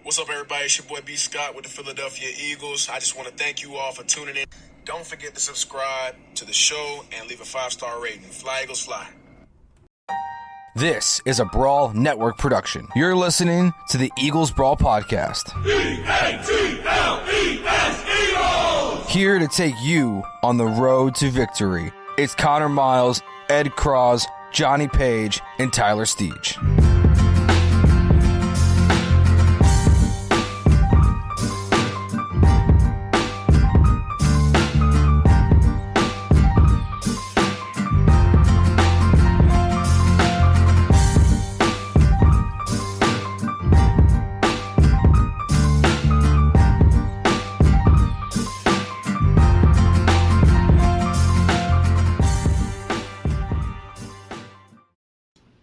What's up, everybody? It's your boy B. Scott with the Philadelphia Eagles. I just want to thank you all for tuning in. Don't forget to subscribe to the show and leave a 5-star rating. Fly, Eagles, fly. This is a Brawl Network production. You're listening to the Eagles Brawl Podcast. E-A-G-L-E-S, Eagles! Here to take you on the road to victory. It's Conor Myles, Ed Kracz, Johnny Page, and Tyler Steege.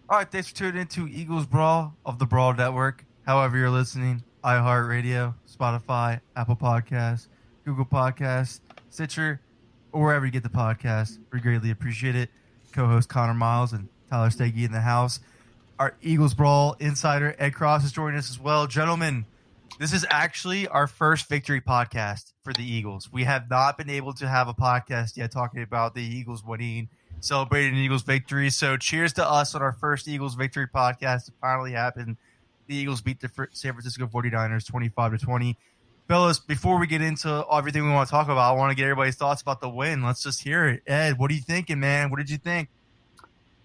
All right, thanks for tuning into Eagles Brawl of the Brawl Network. However you're listening, iHeartRadio, Spotify, Apple Podcasts, Google Podcasts, Stitcher, or wherever you get the podcast. We greatly appreciate it. Co-host Conor Myles and Tyler Steege in the house. Our Eagles Brawl insider Ed Kracz is joining us as well. Gentlemen, this is actually our first victory podcast for the Eagles. We have not been able to have a podcast yet talking about the Eagles winning, celebrating Eagles victory. So cheers to us on our first Eagles victory podcast. It finally happened. The Eagles beat the San Francisco 49ers 25-20. Fellas, before we get into everything we want to talk about, I want to get everybody's thoughts about the win. Let's just hear it. Ed, what are you thinking, man? What did you think?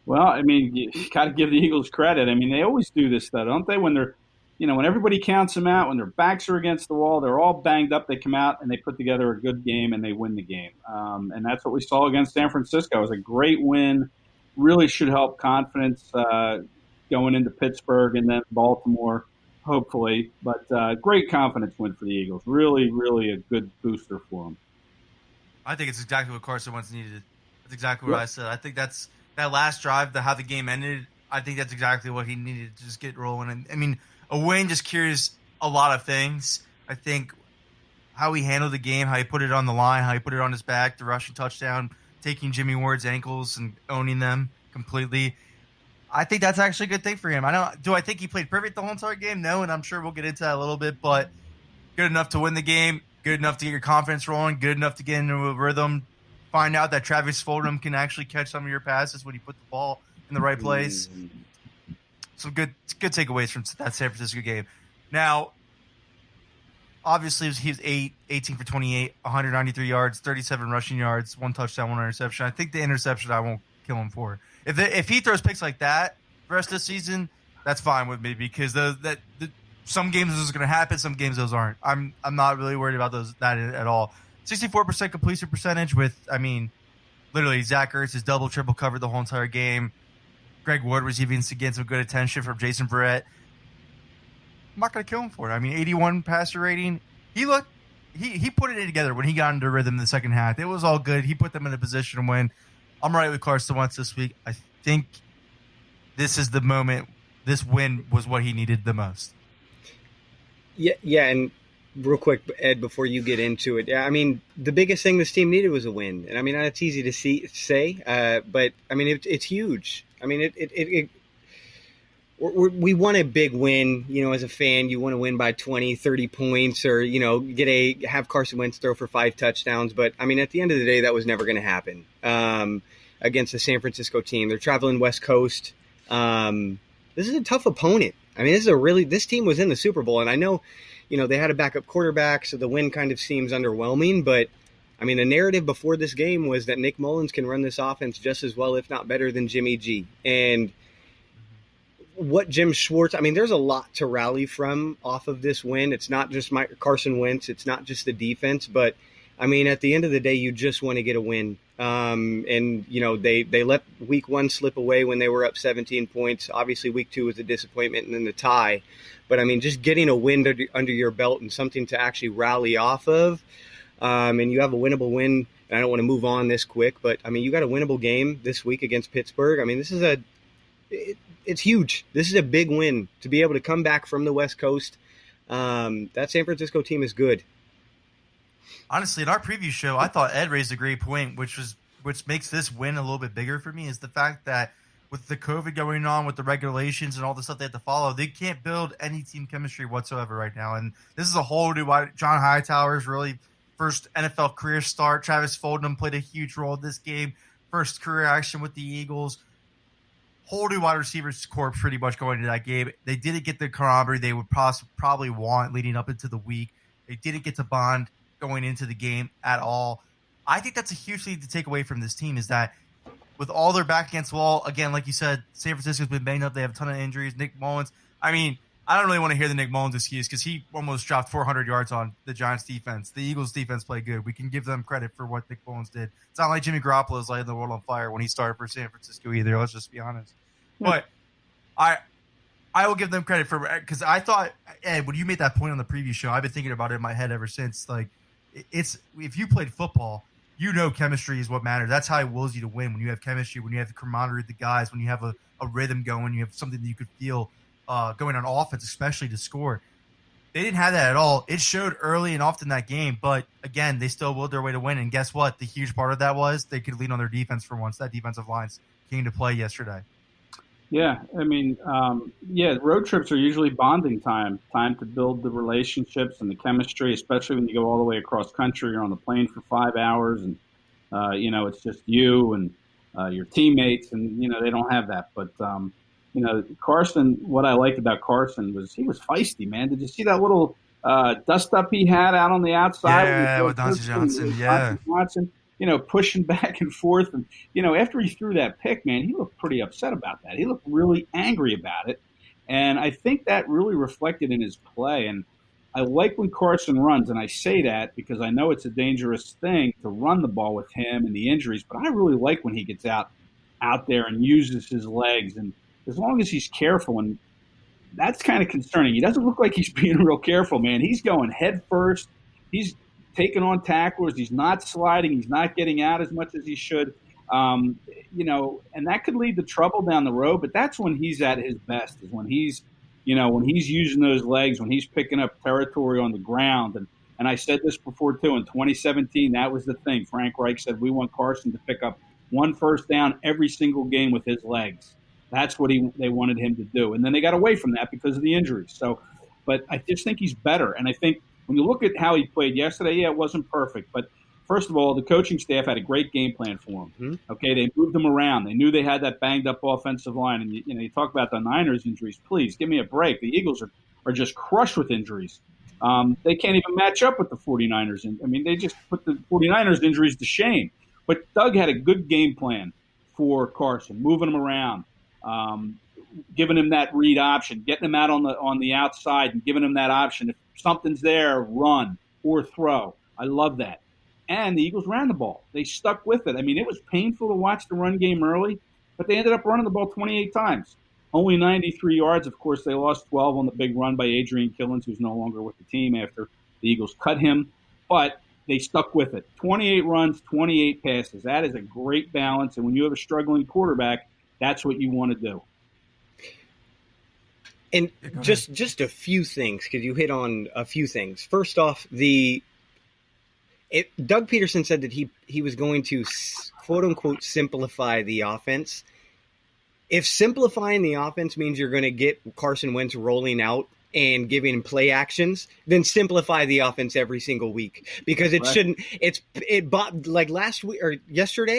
Well, I mean, you got to give the Eagles credit. I mean, they always do this stuff, don't they? When they're, when everybody counts them out, when their backs are against the wall, they're all banged up. They come out and they put together a good game and they win the game. And that's what we saw against San Francisco. It was a great win. Really should help confidence going into Pittsburgh and then Baltimore, hopefully. But great confidence win for the Eagles. Really, really a good booster for them. I think it's exactly what Carson Wentz needed. That's exactly what I said. I think that's that last drive, how the game ended. I think that's exactly what he needed to just get rolling. And I mean, a win just cures a lot of things. I think how he handled the game, how he put it on the line, how he put it on his back, the rushing touchdown, taking Jimmy Ward's ankles and owning them completely. I think that's actually a good thing for him. Do I think he played perfect the whole entire game? No, and I'm sure we'll get into that a little bit, but good enough to win the game, good enough to get your confidence rolling, good enough to get into a rhythm, find out that Travis Fulgham can actually catch some of your passes when you put the ball in the right place. Some good takeaways from that San Francisco game. Now, obviously, he was 18 for 28, 193 yards, 37 rushing yards, 1 touchdown, 1 interception. I think the interception I won't kill him for. If he throws picks like that the rest of the season, that's fine with me because some games those are going to happen, some games those aren't. I'm not really worried about that at all. 64% completion percentage with, literally Zach Ertz is double, triple covered the whole entire game. Greg Ward was even getting some good attention from Jason Verrett. I'm not going to kill him for it. 81 passer rating. He put it together when he got into rhythm in the second half. It was all good. He put them in a position to win. I'm right with Carson Wentz this week. I think this is the moment. This win was what he needed the most. Yeah, and real quick, Ed, before you get into it, the biggest thing this team needed was a win. And that's easy to say, but it's huge. We want a big win, as a fan. You want to win by 20, 30 points or, have Carson Wentz throw for 5 touchdowns. But, at the end of the day, that was never going to happen against the San Francisco team. They're traveling West Coast. This is a tough opponent. This team was in the Super Bowl. And I know, they had a backup quarterback, so the win kind of seems underwhelming. But, the narrative before this game was that Nick Mullins can run this offense just as well, if not better, than Jimmy G. And what Jim Schwartz, there's a lot to rally from off of this win. It's not just Carson Wentz. It's not just the defense. But, at the end of the day, you just want to get a win. They let week 1 slip away when they were up 17 points. Obviously, week 2 was a disappointment and then the tie. But, just getting a win under your belt and something to actually rally off of. And you have a winnable win. And I don't want to move on this quick, but, you got a winnable game this week against Pittsburgh. This is it's huge. This is a big win to be able to come back from the West Coast. That San Francisco team is good. Honestly, in our preview show, I thought Ed raised a great point, which makes this win a little bit bigger for me, is the fact that with the COVID going on, with the regulations and all the stuff they have to follow, they can't build any team chemistry whatsoever right now. And this is a whole new John Hightower's really first NFL career start. Travis Fulgham played a huge role in this game. First career action with the Eagles. Whole new wide receivers corps pretty much going into that game. They didn't get the camaraderie they would probably want leading up into the week. They didn't get to bond going into the game at all. I think that's a huge thing to take away from this team, is that with all their back against the wall, again, like you said, San Francisco's been banged up. They have a ton of injuries. Nick Mullins, I mean, I don't really want to hear the Nick Mullins excuse because he almost dropped 400 yards on the Giants defense. The Eagles defense played good. We can give them credit for what Nick Mullins did. It's not like Jimmy Garoppolo is lighting the world on fire when he started for San Francisco either. Let's just be honest. But I will give them credit for, because I thought, Ed, when you made that point on the preview show, I've been thinking about it in my head ever since. Like, it's if you played football, you know chemistry is what matters. That's how it wills you to win. When you have chemistry, when you have the camaraderie of the guys, when you have a rhythm going, you have something that you could feel going on offense, especially to score. They didn't have that at all. It showed early and often that game, but again, they still willed their way to win. And guess what? The huge part of that was they could lean on their defense for once. That defensive line came to play yesterday. Yeah, I mean, road trips are usually bonding time to build the relationships and the chemistry, especially when you go all the way across country. You're on the plane for 5 hours, and it's just you and your teammates, and they don't have that. But Carson, what I liked about Carson was he was feisty, man. Did you see that little dust up he had out on the outside? Yeah, with Dante Johnson. Yeah. Johnson, pushing back and forth. And, after he threw that pick, man, he looked pretty upset about that. He looked really angry about it. And I think that really reflected in his play. And I like when Carson runs, and I say that because I know it's a dangerous thing to run the ball with him and the injuries, but I really like when he gets out there and uses his legs. And as long as he's careful, and that's kind of concerning. He doesn't look like he's being real careful, man. He's going head first. He's taking on tacklers. He's not sliding. He's not getting out as much as he should. And that could lead to trouble down the road. But that's when he's at his best, is when he's using those legs, when he's picking up territory on the ground. And I said this before too. In 2017, that was the thing. Frank Reich said we want Carson to pick up 1 first down every single game with his legs. That's what they wanted him to do. And then they got away from that because of the injuries. So, but I just think he's better. And I think when you look at how he played yesterday, it wasn't perfect. But first of all, the coaching staff had a great game plan for him. Mm-hmm. Okay, they moved him around. They knew they had that banged-up offensive line. And, you talk about the Niners injuries. Please, give me a break. The Eagles are just crushed with injuries. They can't even match up with the 49ers. They just put the 49ers injuries to shame. But Doug had a good game plan for Carson, moving him around. Giving him that read option, getting him out on the outside and giving him that option. If something's there, run or throw. I love that. And the Eagles ran the ball. They stuck with it. It was painful to watch the run game early, but they ended up running the ball 28 times. Only 93 yards. Of course, they lost 12 on the big run by Adrian Killins, who's no longer with the team after the Eagles cut him. But they stuck with it. 28 runs, 28 passes. That is a great balance. And when you have a struggling quarterback, that's what you want to do. And just a few things, because you hit on a few things. First off, Doug Peterson said that he was going to, quote unquote, simplify the offense. If simplifying the offense means you're going to get Carson Wentz rolling out and giving play actions, then simplify the offense every single week, because it shouldn't. Like last week or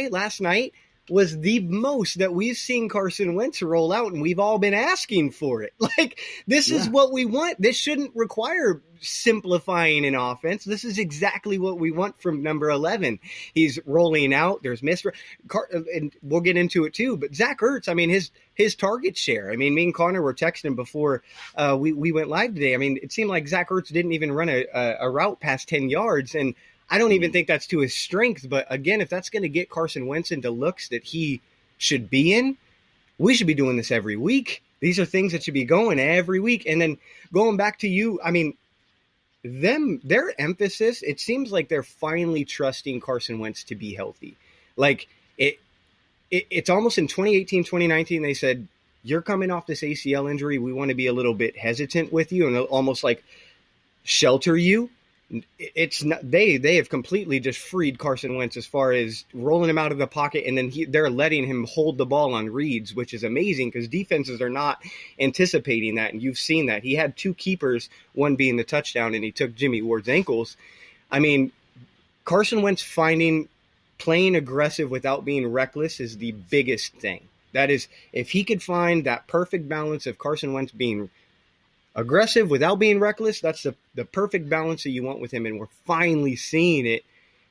last night was the most that we've seen Carson Wentz roll out, and we've all been asking for it. Like, this is what we want. This shouldn't require simplifying an offense. This is exactly what we want from number 11. He's rolling out. There's and we'll get into it too, but Zach Ertz, his target share. Me and Connor were texting before we went live today. It seemed like Zach Ertz didn't even run a route past 10 yards, and I don't even think that's to his strength. But again, if that's going to get Carson Wentz into looks that he should be in, we should be doing this every week. These are things that should be going every week. And then going back to you, their emphasis, it seems like they're finally trusting Carson Wentz to be healthy. Like it's almost in 2018, 2019, they said, you're coming off this ACL injury. We want to be a little bit hesitant with you and almost like shelter you. it's not, they have completely just freed Carson Wentz as far as rolling him out of the pocket, and then they're letting him hold the ball on reads, which is amazing because defenses are not anticipating that, and you've seen that. He had 2 keepers, one being the touchdown, and he took Jimmy Ward's ankles. I mean, Carson Wentz playing aggressive without being reckless is the biggest thing. That is, if he could find that perfect balance of Carson Wentz being aggressive without being reckless, that's the perfect balance that you want with him, and we're finally seeing it.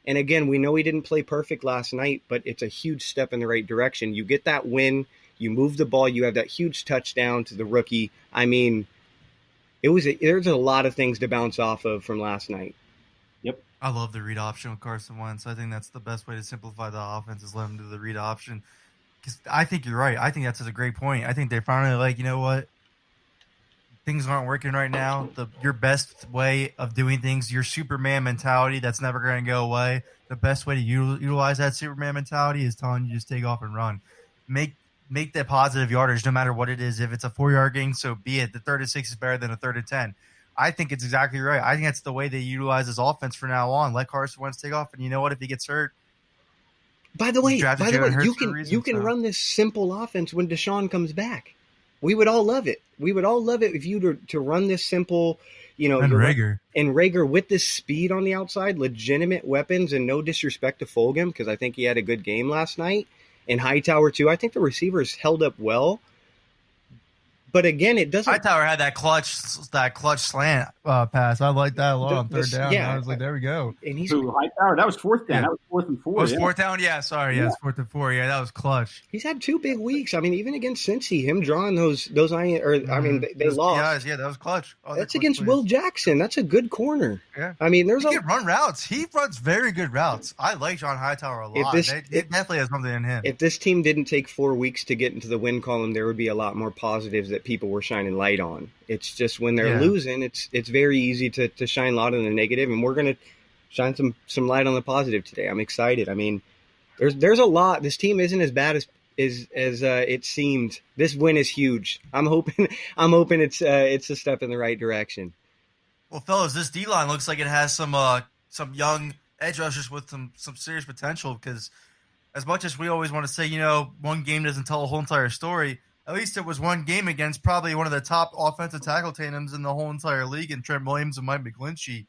And again, we know he didn't play perfect last night, but it's a huge step in the right direction. You get that win, you move the ball, you have that huge touchdown to the rookie. I mean, there's a lot of things to bounce off of from last night. Yep. I love the read option with Carson Wentz. I think that's the best way to simplify the offense is let him do the read option. Because I think you're right. I think that's a great point. I think they're finally like, you know what? Things aren't working right now. Your best way of doing things, your Superman mentality, that's never going to go away. The best way to utilize that Superman mentality is telling you just take off and run. Make that positive yardage no matter what it is. If it's a 4-yard gain, so be it. The 3rd and 6 is better than a 3rd and 10. I think it's exactly right. I think that's the way they utilize this offense from now on. Let Carson Wentz take off, and you know what? If he gets hurt, By the way, you can run this simple offense when Deshaun comes back. We would all love it. We would all love it if you to run this simple, and Rager with this speed on the outside, legitimate weapons, and no disrespect to Fulgham because I think he had a good game last night, and Hightower too. I think the receivers held up well. But again, it doesn't. Hightower had that clutch slant pass. I like that a lot on 3rd down. Yeah, I was like, there we go. And he's Hightower. That was 4th down. Yeah. That was 4th and 4. Was 4th down? Yeah, sorry. Yeah, it's 4th and 4. Yeah, that was clutch. He's had 2 big weeks. I mean, even against Cincy, him drawing those they lost. Yeah, that was clutch. That's against Will Jackson. That's a good corner. Yeah. I mean, he can run routes. He runs very good routes. I like John Hightower a lot. It definitely has something in him. If this team didn't take 4 weeks to get into the win column, there would be a lot more positives that people were shining light on. It's just when they're losing, it's very easy to shine light on the negative, and we're going to shine some light on the positive today. I'm excited. I mean, there's a lot. This team isn't as bad as it seemed. This win is huge. I'm hoping it's a step in the right direction. Well, fellas, this D-line looks like it has some young edge rushers with some serious potential, because as much as we always want to say, one game doesn't tell a whole entire story, at least it was one game against probably one of the top offensive tackle tandems in the whole entire league, in Trent Williams and Mike McGlinchey.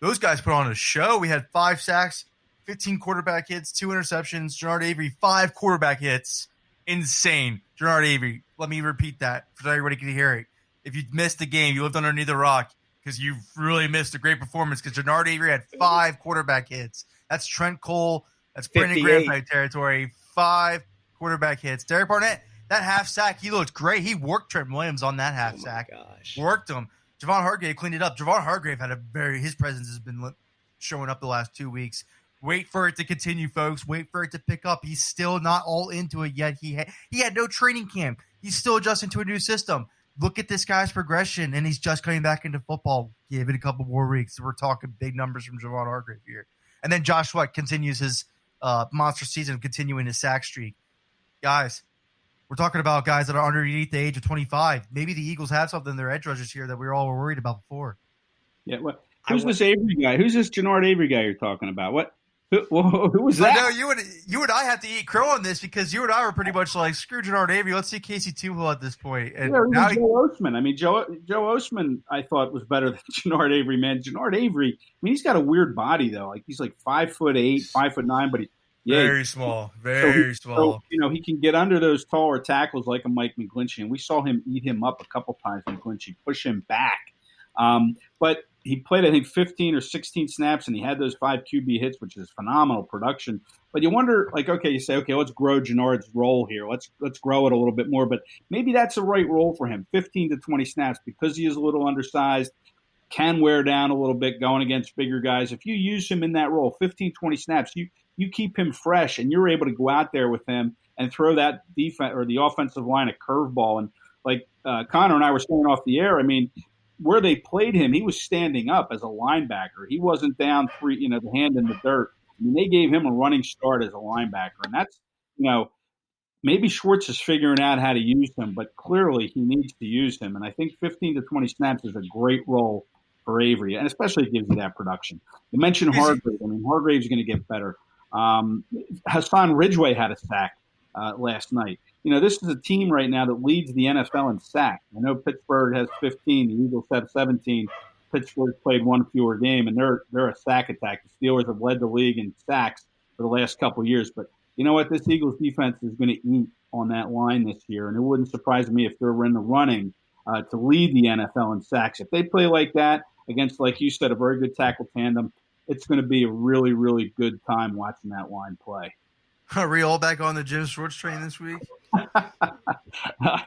Those guys put on a show. We had 5 sacks, 15 quarterback hits, 2 interceptions. Jernard Avery, 5 quarterback hits. Insane. Jernard Avery, let me repeat that so everybody can hear it. If you missed the game, you lived underneath a rock because you really missed a great performance, because Jernard Avery had 5 quarterback hits. That's Trent Cole. That's Brandon Graham type territory. 5 quarterback hits. Derek Barnett, that half sack, he looked great. He worked Trent Williams on that half sack. Gosh. Worked him. Javon Hargrave cleaned it up. Javon Hargrave had his presence has been showing up the last 2 weeks. Wait for it to continue, folks. Wait for it to pick up. He's still not all into it yet. He had no training camp. He's still adjusting to a new system. Look at this guy's progression, and he's just coming back into football. Give it a couple more weeks. We're talking big numbers from Javon Hargrave here. And then Josh Sweat continues his monster season, continuing his sack streak. Guys, we're talking about guys that are underneath the age of 25. Maybe the Eagles have something in their edge rushers here that we all were worried about before. Yeah. Who's this Avery guy? Who's this Jernard Avery guy you're talking about? Who was that? I know you and I have to eat crow on this, because you and I were pretty much like, screw Jernard Avery. Let's see Casey Toohill at this point. And now Joe Osman. I mean, Joe Osman, I thought was better than Jernard Avery. Man, Jernard Avery. I mean, he's got a weird body though. Like he's like 5'8", 5'9", but very small. So, he can get under those taller tackles like a Mike McGlinchey, and we saw him eat him up a couple times. McGlinchey push him back, but he played, I think, 15 or 16 snaps, and he had those 5 QB hits, which is phenomenal production. But you wonder, you say, okay, let's grow Jernard's role here. Let's grow it a little bit more. But maybe that's the right role for him, 15 to 20 snaps, because he is a little undersized, can wear down a little bit going against bigger guys. If you use him in that role, 15, 20 snaps, you keep him fresh, and you're able to go out there with him and throw that defense or the offensive line a curveball. And like Connor and I were saying off the air, I mean, where they played him, he was standing up as a linebacker. He wasn't down the hand in the dirt. I mean, they gave him a running start as a linebacker, and that's, maybe Schwartz is figuring out how to use him, but clearly he needs to use him. And I think 15 to 20 snaps is a great role for Avery, and especially it gives you that production. You mentioned Hargrave. I mean, Hargrave's going to get better. Hassan Ridgeway had a sack last night. This is a team right now that leads the NFL in sacks. I know Pittsburgh has 15. The Eagles have 17. Pittsburgh played one fewer game, and they're a sack attack. The Steelers have led the league in sacks for the last couple of years. But you know what? This Eagles defense is going to eat on that line this year, and it wouldn't surprise me if they're in the running to lead the NFL in sacks. If they play like that against, like you said, a very good tackle tandem, it's going to be a really, really good time watching that line play. Are we all back on the Jim Schwartz train this week?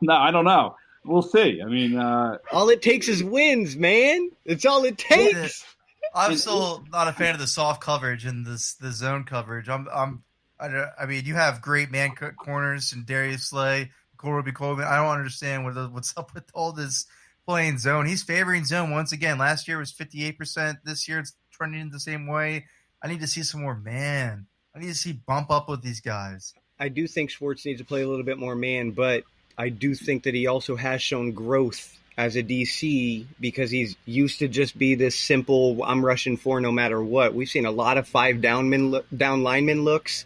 No, I don't know. We'll see. I mean, all it takes is wins, man. It's all it takes. I'm still not a fan of the soft coverage and the zone coverage. I mean, you have great man corners and Darius Slay, Corby Coleman. I don't understand what's up with all this playing zone. He's favoring zone once again. Last year was 58%. This year it's trending the same way. I need to see some more man. I need to see bump up with these guys. I do think Schwartz needs to play a little bit more man, but I do think that he also has shown growth as a DC because he's used to just be this simple, I'm rushing for no matter what. We've seen a lot of down lineman looks.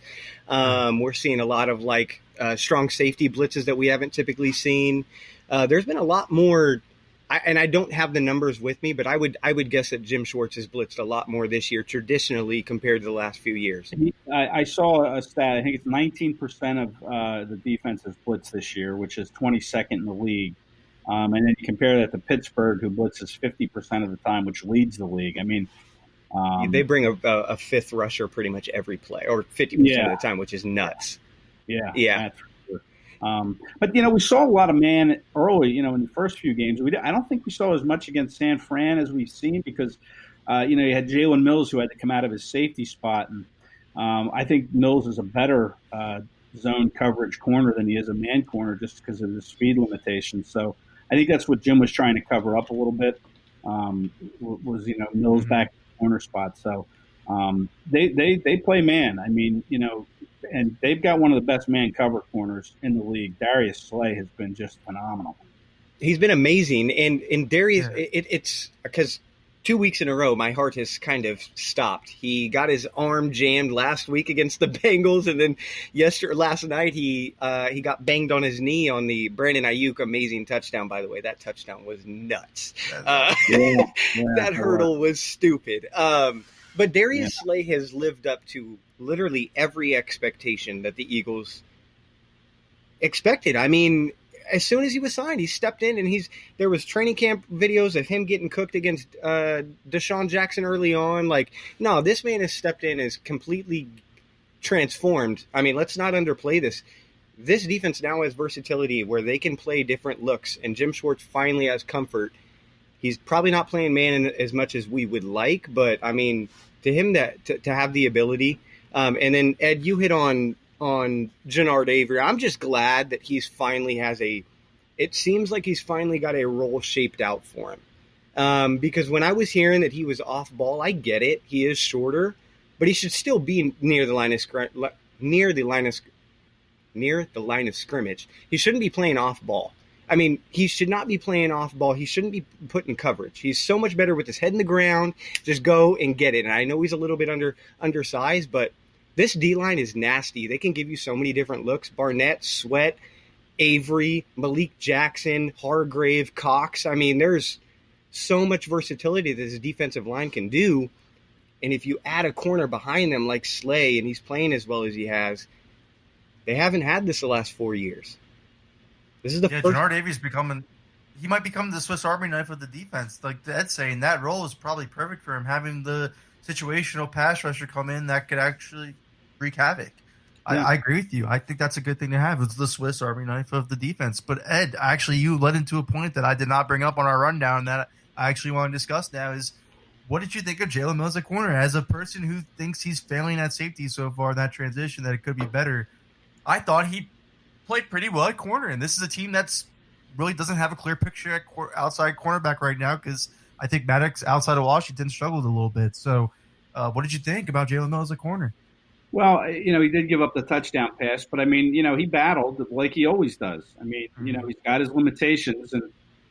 We're seeing a lot of strong safety blitzes that we haven't typically seen. There's been a lot more, and I don't have the numbers with me, but I would guess that Jim Schwartz has blitzed a lot more this year traditionally compared to the last few years. I saw a stat. I think it's 19% of the defense has blitzed this year, which is 22nd in the league. And then you compare that to Pittsburgh, who blitzes 50% of the time, which leads the league. I mean, they bring a fifth rusher pretty much every play, or 50% of the time, which is nuts. Yeah. That's for sure. But we saw a lot of man early. In the first few games, I don't think we saw as much against San Fran as we've seen because you had Jalen Mills who had to come out of his safety spot, and I think Mills is a better zone coverage corner than he is a man corner just because of the speed limitations. So I think that's what Jim was trying to cover up a little bit. Was Mills back in the corner spot. So they play man. I mean, and they've got one of the best man cover corners in the league. Darius Slay has been just phenomenal. He's been amazing, and Darius. It's because 2 weeks in a row, my heart has kind of stopped. He got his arm jammed last week against the Bengals, and then last night he got banged on his knee on the Brandon Ayuk amazing touchdown. By the way, that touchdown was nuts. That hurdle was stupid. But Darius Slay has lived up to literally every expectation that the Eagles expected. I mean, as soon as he was signed, he stepped in, and there was training camp videos of him getting cooked against Deshaun Jackson early on. No, this man has stepped in, is completely transformed. I mean, let's not underplay this. This defense now has versatility where they can play different looks, and Jim Schwartz finally has comfort. He's probably not playing man as much as we would like, but I mean, to him to have the ability. And then Ed, you hit on Jannard Avery. I'm just glad that he's finally it seems like he's finally got a role shaped out for him. Because when I was hearing that he was off ball, I get it. He is shorter, but he should still be near the line of scrimmage. He shouldn't be playing off ball. I mean, he should not be playing off ball. He shouldn't be put in coverage. He's so much better with his head in the ground. Just go and get it. And I know he's a little bit undersized, but this D-line is nasty. They can give you so many different looks. Barnett, Sweat, Avery, Malik Jackson, Hargrave, Cox. I mean, there's so much versatility that this defensive line can do. And if you add a corner behind them like Slay, and he's playing as well as he has, they haven't had this the last 4 years. This is the first. Jannard Avery's he might become the Swiss Army knife of the defense. Like Ed's saying, that role is probably perfect for him, having the situational pass rusher come in that could actually wreak havoc. Yeah. I agree with you. I think that's a good thing to have. It's the Swiss Army knife of the defense. But Ed, actually, you led into a point that I did not bring up on our rundown that I actually want to discuss now is, what did you think of Jalen Mills at corner? As a person who thinks he's failing at safety so far in that transition, that it could be better, I thought he played pretty well at corner. And this is a team that's really doesn't have a clear picture at outside cornerback right now, because I think Maddox outside of Washington struggled a little bit. So what did you think about Jalen Mills at corner? Well, he did give up the touchdown pass, but I mean, he battled like he always does. I mean, he's got his limitations, and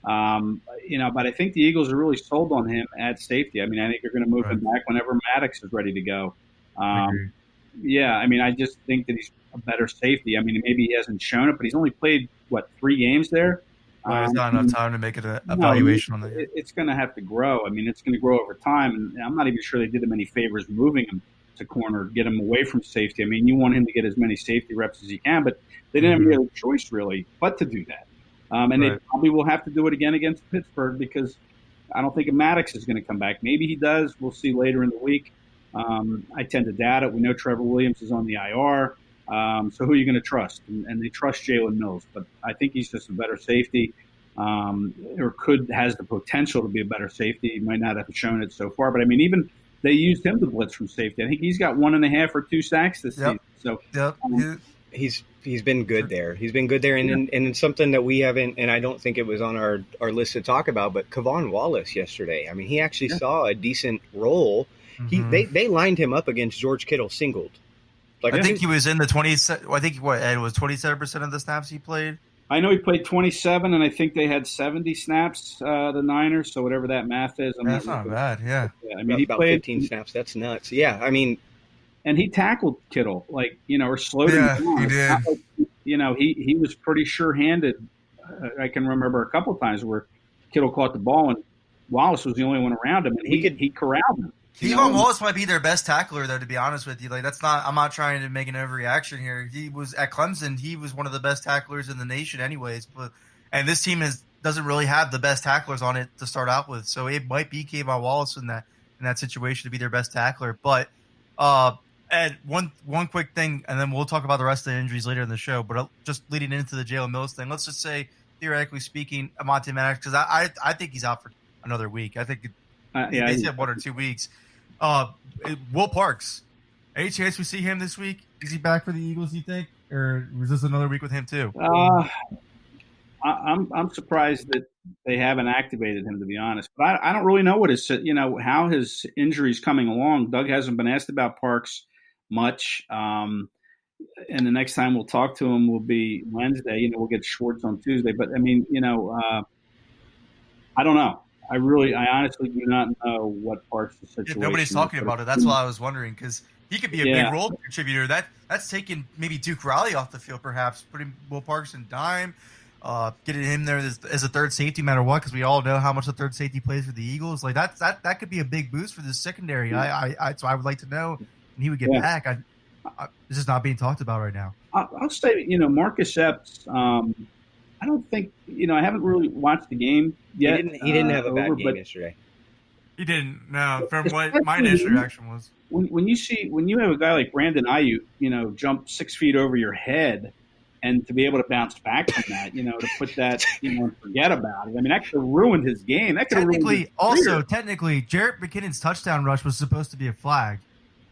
But I think the Eagles are really sold on him at safety. I mean, I think they're going to move him back whenever Maddox is ready to go. Yeah, I mean, I just think that he's a better safety. I mean, maybe he hasn't shown it, but he's only played, 3 games there? There's not enough time to make it an evaluation on that. It's going to have to grow. I mean, it's going to grow over time, and I'm not even sure they did him any favors moving him to corner, get him away from safety. I mean, you want him to get as many safety reps as he can, but they didn't have any other choice, really, but to do that. And they probably will have to do it again against Pittsburgh because I don't think Maddox is going to come back. Maybe he does. We'll see later in the week. I tend to doubt it. We know Trevor Williams is on the IR. So who are you going to trust? And they trust Jalen Mills, but I think he's just a better safety, or has the potential to be a better safety. He might not have shown it so far, but I mean, even they used him to blitz from safety. I think he's got 1.5 or 2 sacks this season. So he's been good there. He's been good there, and it's something that we haven't, and I don't think it was on our list to talk about. But Kavon Wallace yesterday, I mean, he actually saw a decent role. They lined him up against George Kittle singled. I think he was in the 20. I think Ed was 27% of the snaps he played. I know he played 27, and I think they had 70 snaps, the Niners. So whatever that math is, that's not bad. Yeah, I mean, he about played 15 snaps. That's nuts. Yeah, I mean, and he tackled Kittle, or slowed him down. He did. He was pretty sure-handed. I can remember a couple of times where Kittle caught the ball, and Wallace was the only one around him, and he corralled him. Kavon Wallace might be their best tackler, though. To be honest with you, I'm not trying to make an overreaction here. He was at Clemson. He was one of the best tacklers in the nation, anyways. And this team doesn't really have the best tacklers on it to start out with. So it might be Kavon Wallace in that situation to be their best tackler. But Ed, one quick thing, and then we'll talk about the rest of the injuries later in the show. But just leading into the Jalen Mills thing, let's just say, theoretically speaking, Monte Maddox, because I think he's out for another week. I think they said 1 or 2 weeks. Will Parks, any chance we see him this week? Is he back for the Eagles, you think? Or was this another week with him too? I'm surprised that they haven't activated him, to be honest. But I don't really know how his injury's coming along. Doug hasn't been asked about Parks much. And the next time we'll talk to him will be Wednesday. We'll get Schwartz on Tuesday. But I mean, I don't know. I honestly do not know what Parks' situation. Nobody's talking about it. That's why I was wondering, because he could be a big role contributor. That's taking maybe Duke Riley off the field, perhaps putting Will Parks in dime, getting him there as a third safety, no matter what, because we all know how much the third safety plays for the Eagles. That could be a big boost for the secondary. So I would like to know when he would get back. It's just not being talked about right now. I'll say, Marcus Epps. I don't think, I haven't really watched the game yet. He didn't have a bad game yesterday. He didn't. No, from what my initial reaction was. When you have a guy like Brandon Ayuk, jump 6 feet over your head, and to be able to bounce back from that, to put that, and forget about it. I mean, that could have ruined his game. That could have ruined his career. Technically, Jarrett McKinnon's touchdown rush was supposed to be a flag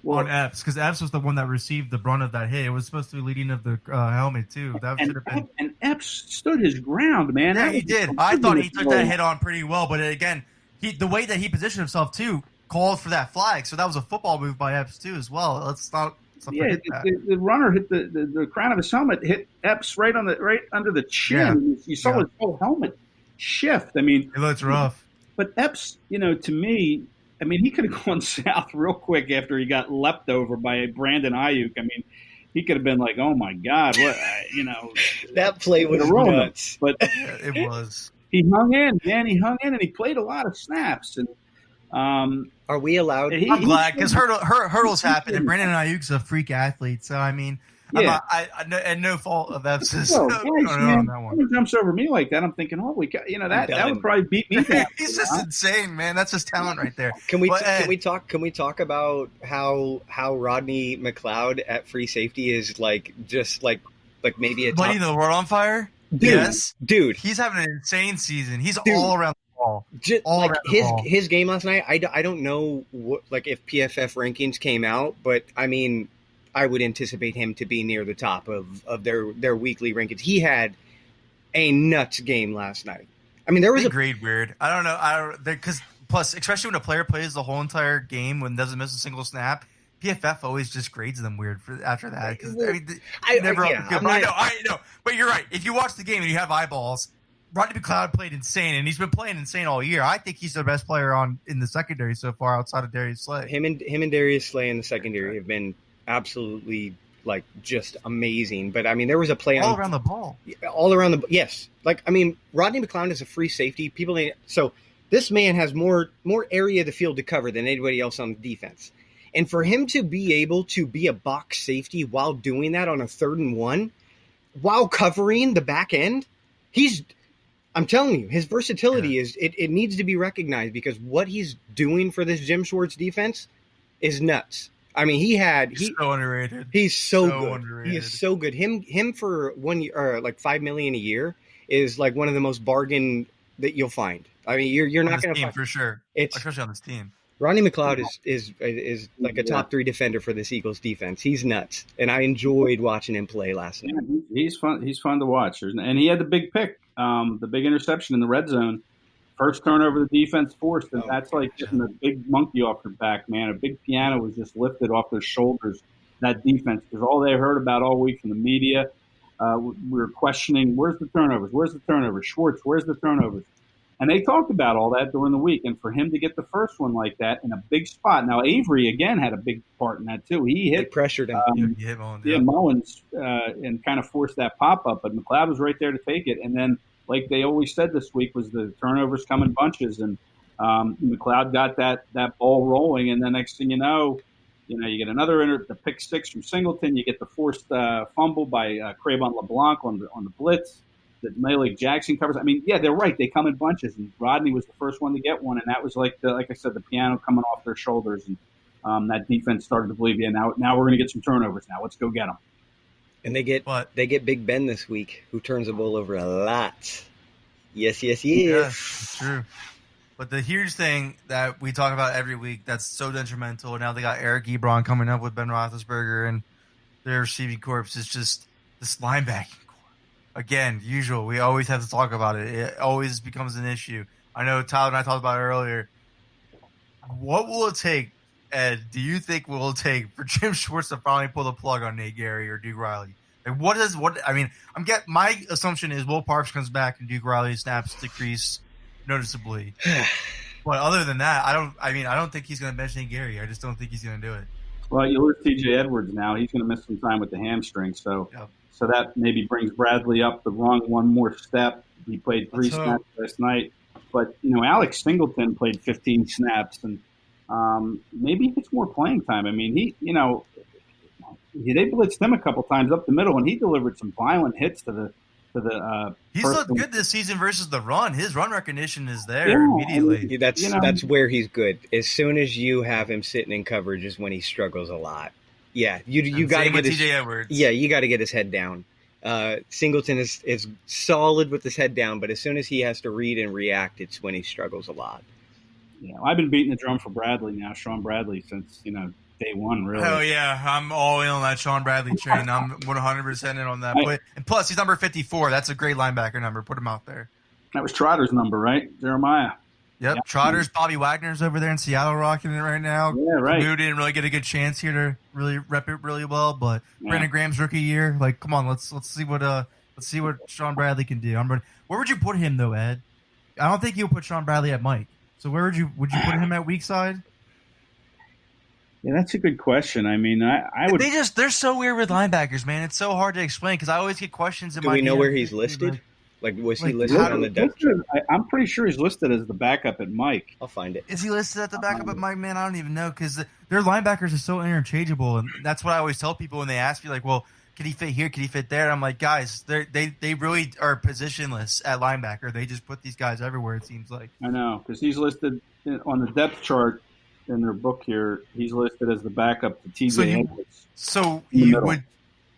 on Epps, because Epps was the one that received the brunt of that hit. It was supposed to be leading of the helmet too. That should have been. And Epps stood his ground, man. Yeah, he did. I thought he took that hit on pretty well, but again, the way that he positioned himself too called for that flag. So that was a football move by Epps too, as well. Let's not forget that. The runner hit the crown of his helmet, hit Epps right under the chin. Yeah. You saw his whole helmet shift. I mean, it looks rough. But Epps, to me. I mean, he could have gone south real quick after he got leapt over by Brandon Ayuk. I mean, he could have been like, "Oh my God, what?" That play was nuts. But it was. He hung in, man. He hung in, and he played a lot of snaps. And are we allowed? I'm glad, because hurdles happen, and Brandon Ayuk's a freak athlete. So I mean. Yeah. And no fault of Epps' on that one. Someone jumps over me like that, I'm thinking, holy cow, that would probably beat me down. He's just insane, man. That's just talent right there. Can we talk about how Rodney McLeod at free safety is just maybe a lighting the world on fire? Dude, yes, dude, he's having an insane season. He's all around the ball. His game last night. I don't know what if PFF rankings came out, but I mean. I would anticipate him to be near the top of their weekly rankings. He had a nuts game last night. I mean, there was a grade weird. I don't know. Because plus, especially when a player plays the whole entire game and doesn't miss a single snap, PFF always just grades them weird after that. Because I know. But you're right. If you watch the game and you have eyeballs, Rodney McLeod played insane, and he's been playing insane all year. I think he's the best player in the secondary so far, outside of Darius Slay. Him and Darius Slay in the secondary have been absolutely like just amazing. But I mean, there was a play all around the ball. All around the yes. Like I mean, Rodney McLeod is a free safety. So this man has more area of the field to cover than anybody else on the defense. And for him to be able to be a box safety while doing that on a 3rd and 1, while covering the back end, I'm telling you, his versatility it needs to be recognized, because what he's doing for this Jim Schwartz defense is nuts. I mean, he's so underrated. He's so good. Underrated. He is so good. Him for 1 year, or like $5 million a year, is like one of the most bargain that you'll find. I mean, you're not going to find for sure, especially on this team. Rodney McLeod is like a top 3 defender for this Eagles defense. He's nuts, and I enjoyed watching him play last night. He's fun. He's fun to watch, and he had the big pick, the big interception in the red zone. First turnover the defense forced, and that's like getting a big monkey off their back, man. A big piano was just lifted off their shoulders, that defense, because all they heard about all week from the media, we were questioning, where's the turnovers? Where's the turnovers? Schwartz, where's the turnovers? And they talked about all that during the week, and for him to get the first one like that in a big spot. Now, Avery, again, had a big part in that, too. He pressured him. He hit Mullins and kind of forced that pop-up, but McLeod was right there to take it. And then, like they always said this week, was the turnovers come in bunches, and McLeod got that ball rolling, and then next thing you know, you get another the pick 6 from Singleton. You get the forced fumble by Kavon LeBlanc on the blitz that Malik Jackson covers. I mean, yeah, they're right. They come in bunches, and Rodney was the first one to get one, and that was like I said, the piano coming off their shoulders, and that defense started to believe, now we're going to get some turnovers. Now let's go get them. And they get Big Ben this week, who turns the ball over a lot. Yes. Yeah, it's true. But the huge thing that we talk about every week that's so detrimental, and now they got Eric Ebron coming up with Ben Roethlisberger and their receiving corps, is just this linebacking. Again, usual. We always have to talk about it. It always becomes an issue. I know Tyler and I talked about it earlier. What will it take, Ed? Do you think will it take for Jim Schwartz to finally pull the plug on Nate Gary or Duke Riley? Like my assumption is Will Parks comes back and Duke Riley snaps decrease noticeably. But other than that, I don't think he's going to bench Nate Gary. I just don't think he's going to do it. Well, you lose T.J. Edwards now. He's going to miss some time with the hamstring. So. Yep. So that maybe brings Bradley up the wrong one more step. He played 3 snaps last night. But, Alex Singleton played 15 snaps, and maybe he gets more playing time. I mean, they blitzed him a couple times up the middle, and he delivered some violent hits to the He's looked good this season versus the run. His run recognition is there immediately. That's where he's good. As soon as you have him sitting in coverage is when he struggles a lot. Yeah, you got to get TJ Edwards. Yeah, you got to get his head down. Singleton is solid with his head down, but as soon as he has to read and react, it's when he struggles a lot. Yeah, I've been beating the drum for Bradley now, Sean Bradley, since day one. Really. Hell yeah, I'm all in on that Sean Bradley train. I'm 100% in on that. And plus, he's number 54. That's a great linebacker number. Put him out there. That was Trotter's number, right, Jeremiah? Yep, yeah. Trotter's Bobby Wagner's over there in Seattle rocking it right now. Yeah, right. Who didn't really get a good chance here to really rep it really well, but Brandon Graham's rookie year, like, come on, let's see what Sean Bradley can do. Where would you put him though, Ed? I don't think you'll put Sean Bradley at Mike. So where would you put him at weak side? Yeah, that's a good question. I mean, I would. They're so weird with linebackers, man. It's so hard to explain because I always get questions in my. Do we know where he's listed? Like, was he listed on the depth chart? I'm pretty sure he's listed as the backup at Mike. I'll find it. Is he listed at the backup at Mike? Man, I don't even know because their linebackers are so interchangeable, and that's what I always tell people when they ask me, like, well, can he fit here? Can he fit there? I'm like, guys, they really are positionless at linebacker. They just put these guys everywhere, it seems like. I know, because he's listed on the depth chart in their book here. He's listed as the backup to TJ Edwards. So you would.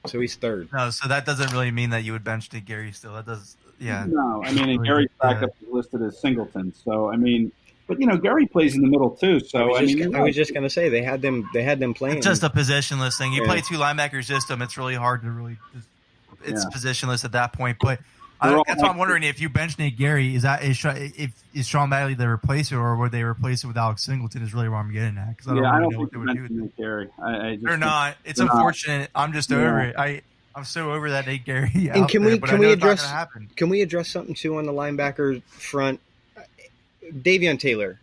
So he's third. No, so that doesn't really mean that you would bench Nick Gary still. That does. Yeah. No, I mean, and Gary's backup is listed as Singleton. So, I mean, but, Gary plays in the middle, too. So, I was just going to say, they had them playing. It's just a positionless thing. You play 2 linebacker system, it's really hard to really it's positionless at that point. But that's why I'm wondering if you bench Nate Gary, is Sean Bradley the replacer, or would they replace it with Alex Singleton is really where I'm getting at. Because I don't really know what they would do with Gary. They're not. It's unfortunate. I'm just over it. I'm so over that Nate Gary. And can we address happen. Can we address something too on the linebacker front? Davion Taylor,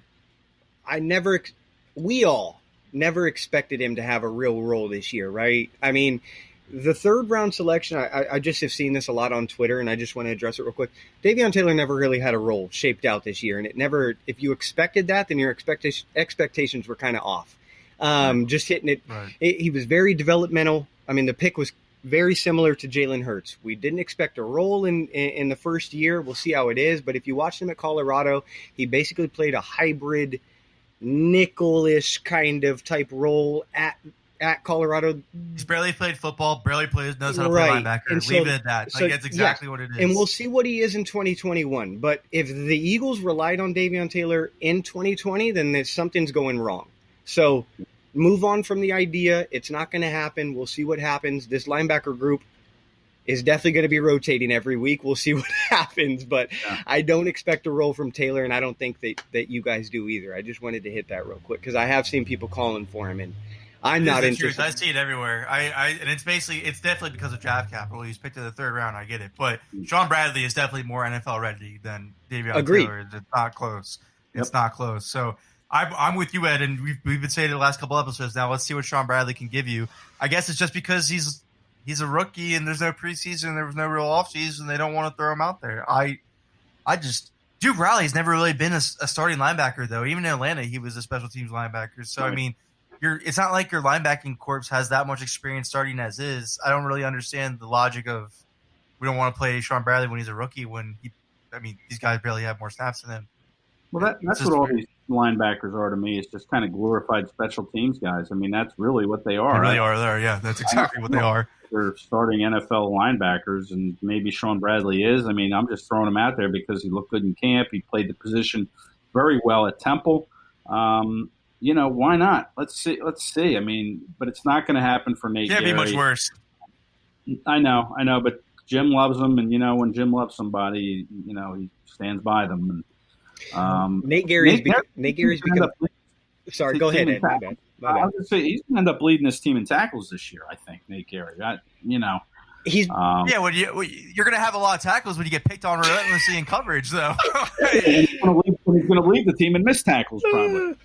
we all never expected him to have a real role this year, right? I mean, the third round selection, I just have seen this a lot on Twitter, and I just want to address it real quick. Davion Taylor never really had a role shaped out this year, and if you expected that, then your expectations were kind of off. Just hitting it. Right. He was very developmental. I mean, the pick was very similar to Jalen Hurts. We didn't expect a role in the first year. We'll see how it is. But if you watched him at Colorado, he basically played a hybrid nickel-ish kind of type role at Colorado. He's barely played football, knows how to play linebacker. Leave it at that. That's exactly what it is. And we'll see what he is in 2021. But if the Eagles relied on Davion Taylor in 2020, then something's going wrong. So move on from the idea. It's not going to happen. We'll see what happens. This linebacker group is definitely going to be rotating every week. We'll see what happens. But I don't expect a role from Taylor, and I don't think that you guys do either. I just wanted to hit that real quick because I have seen people calling for him, and I'm not interested. I see it everywhere. And it's definitely because of draft capital. He's picked in the third round. I get it. But Sean Bradley is definitely more NFL ready than Davion Taylor. It's not close. It's not close. So I'm with you, Ed, and we've been saying it the last couple episodes now. Let's see what Sean Bradley can give you. I guess it's just because he's a rookie and there's no preseason, there was no real offseason, they don't want to throw him out there. Duke Riley's never really been a starting linebacker, though. Even in Atlanta, he was a special teams linebacker. So, right. I mean, it's not like your linebacking corps has that much experience starting as is. I don't really understand the logic of we don't want to play Sean Bradley when he's a rookie these guys barely have more snaps than him. Well, that's what all these linebackers are to me. It's just kind of glorified special teams guys. I mean, that's really what they are. They really are there, yeah. That's exactly what they are. They're starting NFL linebackers, and maybe Sean Bradley is. I mean, I'm just throwing him out there because he looked good in camp. He played the position very well at Temple. Why not? Let's see. I mean, but it's not going to happen for Nate Gary. Can't be much worse. I know, but Jim loves him, and when Jim loves somebody, he stands by them. And, Nate Gary's become. Sorry, go ahead, Ed. My bad. I was going to say he's going to end up leading this team in tackles this year. I think Nate Gary. He's when you're going to have a lot of tackles when you get picked on relentlessly in coverage, though. He's going to lead the team in missed tackles, probably.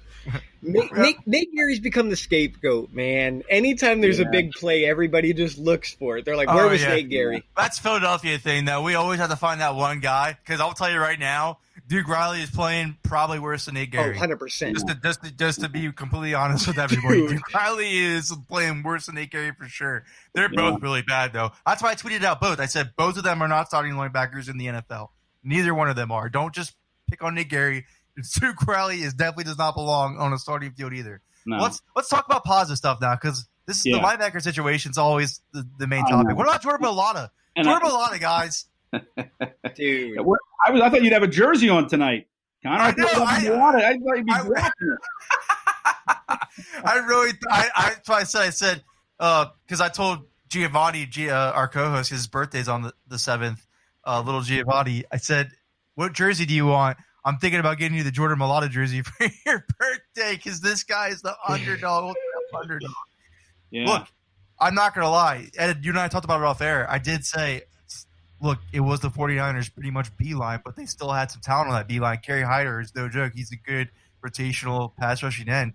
Nate Gary's become the scapegoat, man. Anytime there's a big play, everybody just looks for it. They're like, where was Nate Gary? That's Philadelphia thing, though. We always have to find that one guy, because I'll tell you right now, Duke Riley is playing probably worse than Nate Gary. 100%. Just to be completely honest with everybody, Duke Riley is playing worse than Nate Gary for sure. They're both really bad, though. That's why I tweeted out both. I said both of them are not starting linebackers in the NFL. Neither one of them are. Don't just pick on Nate Gary. Duke Riley definitely does not belong on a starting field either. No. Let's talk about positive stuff now, because this is the linebacker situation is always the main topic. What about Jordan Mailata? Jordan Mailata, guys. Dude, I thought you'd have a jersey on tonight, Connor. I thought you'd be watching. That's why I said because I told Giovanni, our co-host, his birthday's on the 7th. Little Giovanni, I said, "What jersey do you want?" I'm thinking about getting you the Jordan Mailata jersey for your birthday because this guy is the underdog. Yeah. Look, I'm not going to lie. Ed, you and I talked about it off air. I did say, look, it was the 49ers pretty much B-line, but they still had some talent on that B-line. Kerry Hyder is no joke. He's a good rotational pass rushing end.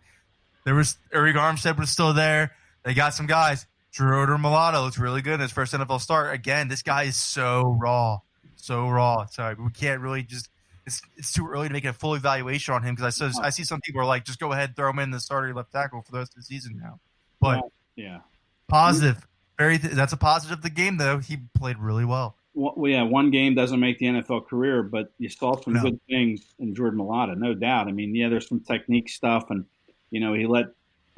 There was Eric Armstead was still there. They got some guys. Jordan Mailata looks really good in his first NFL start. Again, this guy is so raw. Sorry, we can't really just – it's too early to make a full evaluation on him because I see some people are like, just go ahead and throw him in the starter left tackle for the rest of the season now. But positive. That's a positive of the game, though. He played really well. One game doesn't make the NFL career, but you saw some good things in Jordan Mailata, no doubt. I mean, there's some technique stuff, and, he let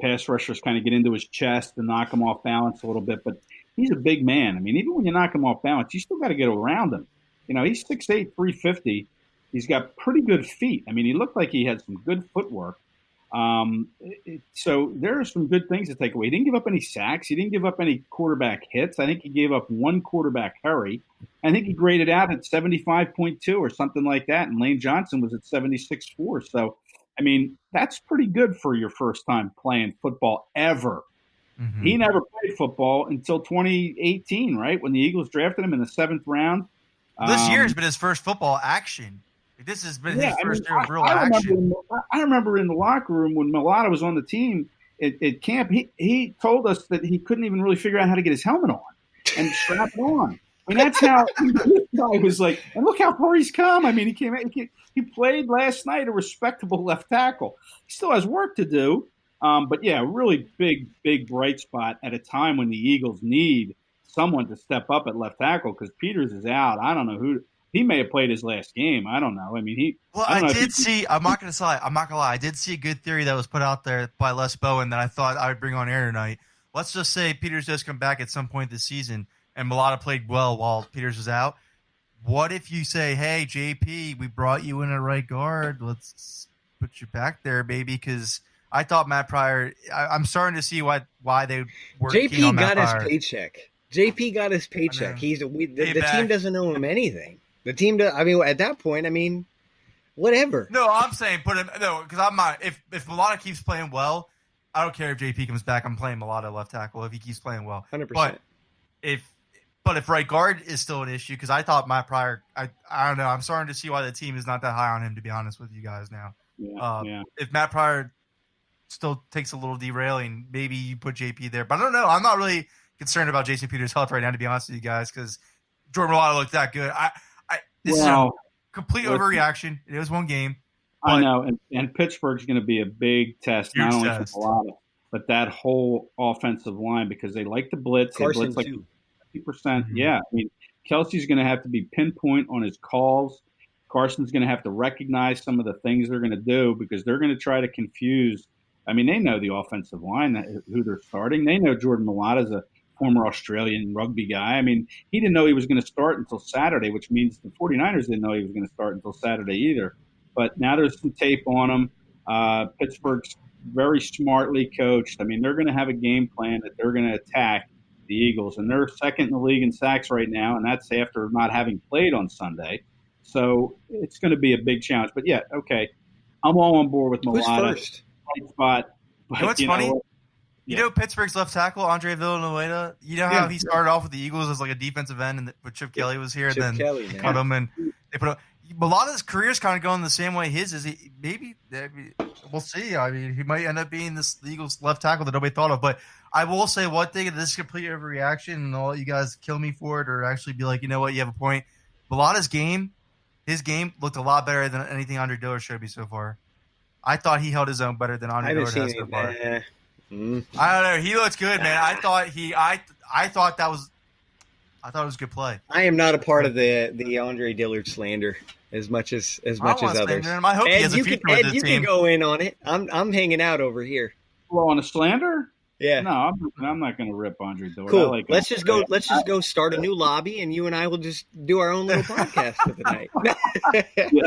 pass rushers kind of get into his chest and knock him off balance a little bit. But he's a big man. I mean, even when you knock him off balance, you still got to get around him. He's 6'8", 350. He's got pretty good feet. I mean, he looked like he had some good footwork. So there are some good things to take away. He didn't give up any sacks. He didn't give up any quarterback hits. I think he gave up one quarterback hurry. I think he graded out at 75.2 or something like that, and Lane Johnson was at 76.4. So, I mean, that's pretty good for your first time playing football ever. He never played football until 2018, right, when the Eagles drafted him in the 7th round. This year has been his first football action. This has been his first year of real action. I remember in the locker room when Mailata was on the team at camp, he told us that he couldn't even really figure out how to get his helmet on and strap it on. I mean, that's how I was like, and look how far he's come. I mean, he played last night a respectable left tackle. He still has work to do. But yeah, really big bright spot at a time when the Eagles need someone to step up at left tackle because Peters is out. I don't know who. He may have played his last game. I don't know. I mean, I'm not going to lie. I did see a good theory that was put out there by Les Bowen that I thought I would bring on air tonight. Let's just say Peters does come back at some point this season, and Mailata played well while Peters was out. What if you say, "Hey, JP, we brought you in at right guard. Let's put you back there, baby," because I thought Matt Pryor. I'm starting to see why they were. JP got his paycheck. JP got his paycheck. The team doesn't owe him anything. The team does. I mean, at that point, I mean, whatever. No, I'm saying put him. No, because I'm not. If Mailata keeps playing well, I don't care if JP comes back. I'm playing Mailata left tackle if he keeps playing well. 100%. But if right guard is still an issue, because I thought Matt Pryor. I don't know. I'm starting to see why the team is not that high on him. To be honest with you guys now. Yeah. If Matt Pryor still takes a little derailing, maybe you put JP there. But I don't know. I'm not really concerned about Jason Peters' health right now, to be honest with you guys, because Jordan Mailata looked that good. This is a complete overreaction. It was one game. I know, and Pittsburgh's going to be a big test, not only for Mailata, but that whole offensive line because they like to blitz. Carson, they blitz like 50%. Yeah, I mean, Kelsey's going to have to be pinpoint on his calls. Carson's going to have to recognize some of the things they're going to do because they're going to try to confuse. I mean, they know the offensive line, who they're starting. They know Jordan Mailata is a former Australian rugby guy. I mean, he didn't know he was going to start until Saturday, which means the 49ers didn't know he was going to start until Saturday either. But now there's some tape on him. Pittsburgh's very smartly coached. I mean, they're going to have a game plan that they're going to attack the Eagles. And they're second in the league in sacks right now, and that's after not having played on Sunday. So it's going to be a big challenge. But, yeah, okay, I'm all on board with Mailata. Who's first? Right spot. But, you know what's funny? You know Pittsburgh's left tackle, Andre Villanueva? You know how he started off with the Eagles as like a defensive end and but Chip Kelly was here and then cut him and they put a lot of his career is kind of going the same way his is. Maybe we'll see. I mean, he might end up being this Eagles left tackle that nobody thought of. But I will say one thing, this is complete overreaction and I'll let you guys kill me for it or actually be like, you know what, you have a point. Mailata's game, his game looked a lot better than anything Andre Dillard showed me so far. I thought he held his own better than Andre Dillard has so far. I don't know. He looks good, man. I thought it was a good play. I am not a part of the Andre Dillard slander as much as others. I hope he has a future with this you team. Can go in on it. I'm hanging out over here. Well, on a slander? Yeah. No, I'm not going to rip Andre Dillard. Cool. Let's just go start a new lobby, and you and I will just do our own little podcast for the night.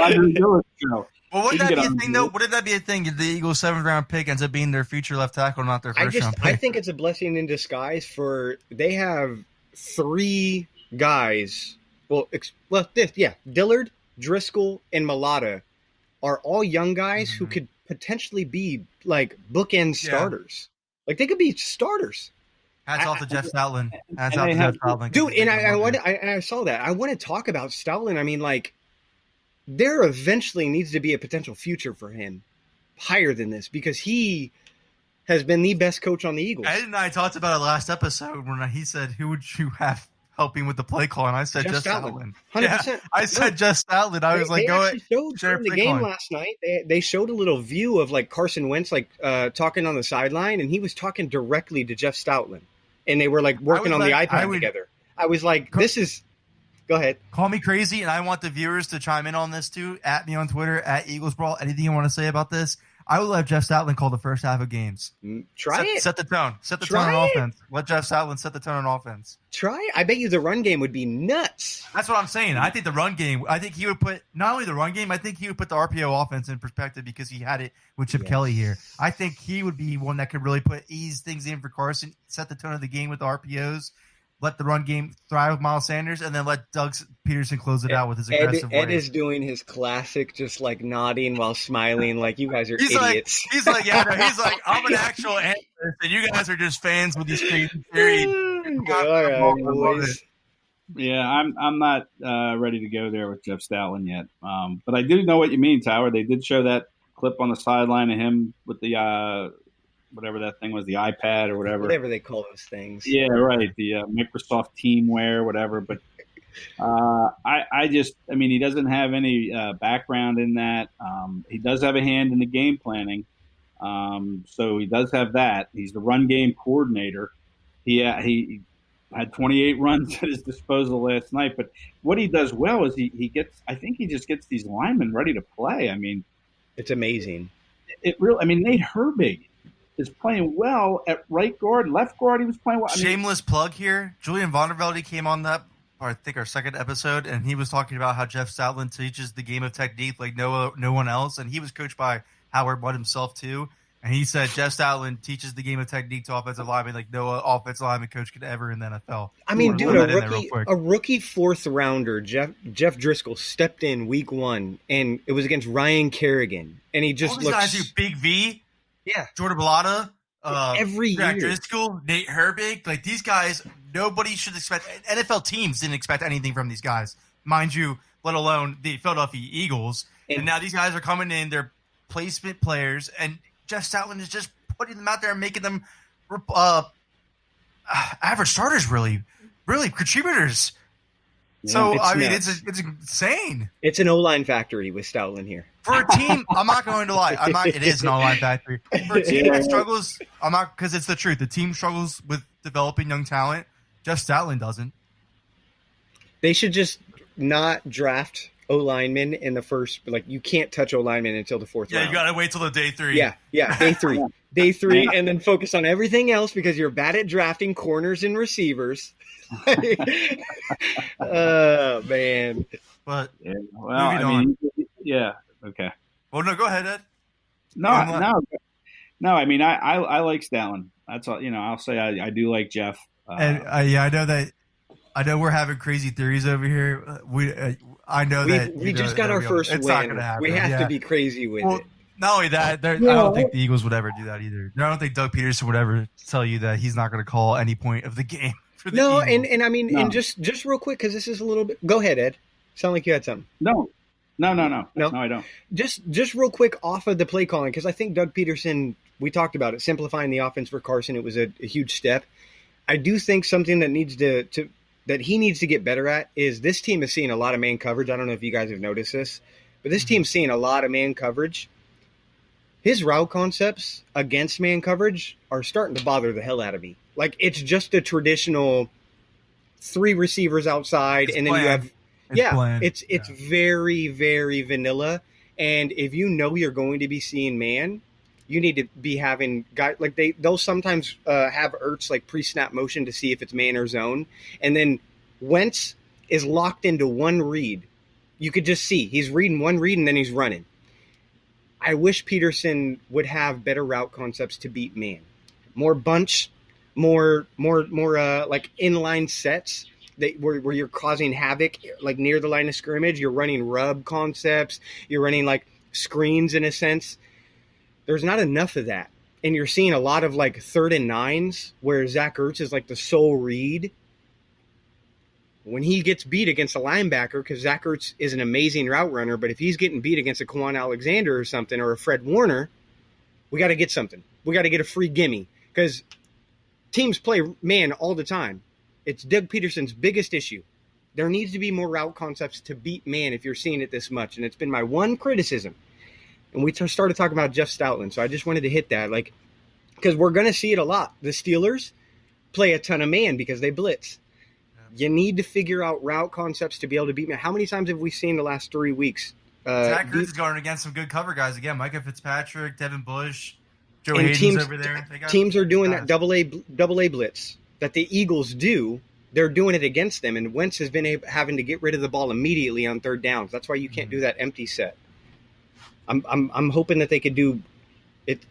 Andre Dillard show. Well, wouldn't that be a thing, though? Wouldn't that be a thing if the Eagles' 7th-round pick ends up being their future left tackle, not their first-round pick? I think it's a blessing in disguise they have 3 guys. Dillard, Driscoll, and Mailata are all young guys who could potentially be, like, bookend starters. Like, they could be starters. Hats off to Jeff Stoutland. Dude, and I saw that. I want to talk about Stoutland. I mean, like, there eventually needs to be a potential future for him higher than this because he has been the best coach on the Eagles. Ed and I talked about it last episode when he said, who would you have helping with the play call? And I said, Jeff Stoutland. 100%. Yeah, I said, Jeff Stoutland. I was like, go ahead. During the game last night, they showed a little view of like Carson Wentz, like talking on the sideline, and he was talking directly to Jeff Stoutland. And they were like working on the iPad together. I was like, this is... Go ahead. Call me crazy, and I want the viewers to chime in on this too. At me on Twitter, at Eagles Brawl. Anything you want to say about this? I would let Jeff Stoutland call the first half of games. Set the tone. Set the tone on offense. Let Jeff Stoutland set the tone on offense. Try it. I bet you the run game would be nuts. That's what I'm saying. I think the run game, I think he would put, not only the run game, I think he would put the RPO offense in perspective because he had it with Chip Kelly here. I think he would be one that could really ease things in for Carson, set the tone of the game with the RPOs. let the run game thrive with Miles Sanders, and then let Doug Peterson close it out with his aggressive Ed ways. is doing his classic, just like nodding while smiling, like you guys are idiots. He's like, I'm an actual analyst, and you guys are just fans with these crazy theories. All right, boys. Yeah, I'm not ready to go there with Jeff Stoutland yet. But I do know what you mean, Tower. They did show that clip on the sideline of him with the whatever that thing was, the iPad or whatever they call those things. Yeah, right. The Microsoft Teamwear, whatever. But I mean, he doesn't have any background in that. He does have a hand in the game planning. So he does have that. He's the run game coordinator. He had 28 runs at his disposal last night. But what he does well is he gets – I think he just gets these linemen ready to play. I mean – it's amazing. Nate Herbig is playing well at right guard, left guard. He was playing well. Shameless plug here. Julian Vondervelde came on that, or I think our second episode, and he was talking about how Jeff Stoutland teaches the game of technique like no one else, and he was coached by Howard Mudd himself too. And he said Jeff Stoutland teaches the game of technique to offensive linemen like no offensive lineman coach could ever in the NFL. I mean, dude, a rookie fourth rounder, Jeff Driscoll, stepped in week 1, and it was against Ryan Kerrigan, and he just looked. Guys, Big V, yeah, Jordan Mailata, every year, Driscoll, Nate Herbig, like these guys, nobody should expect. NFL teams didn't expect anything from these guys, mind you, let alone the Philadelphia Eagles. And now these guys are coming in, they're placement players, and Jeff Stoutland is just putting them out there and making them average starters, really contributors. Yeah, so it's insane. It's an O-line factory with Stoutland here. For a team, I'm not going to lie. It is an O-line factory. For a team that struggles, I'm not, because it's the truth. The team struggles with developing young talent. Jeff Stoutland doesn't. They should just not draft O-linemen in the first, like, you can't touch O-linemen until the 4th round. Yeah, you got to wait till the day 3. Yeah, day 3. Day 3, and then focus on everything else because you're bad at drafting corners and receivers. Oh, man. But, okay. Well, no, go ahead, Ed. No. I mean, I like Stoutland. That's all. I'll say I do like Jeff. And I know we're having crazy theories over here. I know that we just got our first win. Not gonna happen. We have to be crazy with it. Not only that, I don't think the Eagles would ever do that either. I don't think Doug Peterson would ever tell you that he's not going to call any point of the game for the Eagles. And I mean, and just real quick, because this is a little bit. Go ahead, Ed. Sound like you had something. No, I don't. Just real quick off of the play calling, because I think Doug Peterson. We talked about it, simplifying the offense for Carson. It was a huge step. I do think something that needs that he needs to get better at is this team is seeing a lot of man coverage. I don't know if you guys have noticed this, but this team's seeing a lot of man coverage. His route concepts against man coverage are starting to bother the hell out of me. Like, it's just a traditional 3 receivers outside, and then bland. It's very, very vanilla. And if you know you're going to be seeing man, you need to be having guys like they'll sometimes have Ertz like pre-snap motion to see if it's man or zone, and then Wentz is locked into one read. You could just see he's reading one read and then he's running. I wish Peterson would have better route concepts to beat man, more bunch, more like inline sets where you're causing havoc like near the line of scrimmage. You're running rub concepts. You're running like screens in a sense. There's not enough of that. And you're seeing a lot of like 3rd and 9s where Zach Ertz is like the sole read. When he gets beat against a linebacker, because Zach Ertz is an amazing route runner, but if he's getting beat against a Kwan Alexander or something, or a Fred Warner, we got to get something. We got to get a free gimme, because teams play man all the time. It's Doug Peterson's biggest issue. There needs to be more route concepts to beat man if you're seeing it this much, and it's been my one criticism. And we started talking about Jeff Stoutland, so I just wanted to hit that, like, because we're going to see it a lot. The Steelers play a ton of man because they blitz. You need to figure out route concepts to be able to beat man. How many times have we seen the last 3 weeks? Zach Ertz is going against some good cover guys again. Micah Fitzpatrick, Devin Bush, Joe Hayden's over there. Teams are doing that double A blitz that the Eagles do. They're doing it against them, and Wentz has been having to get rid of the ball immediately on 3rd downs. That's why you can't do that empty set. I'm hoping that they could do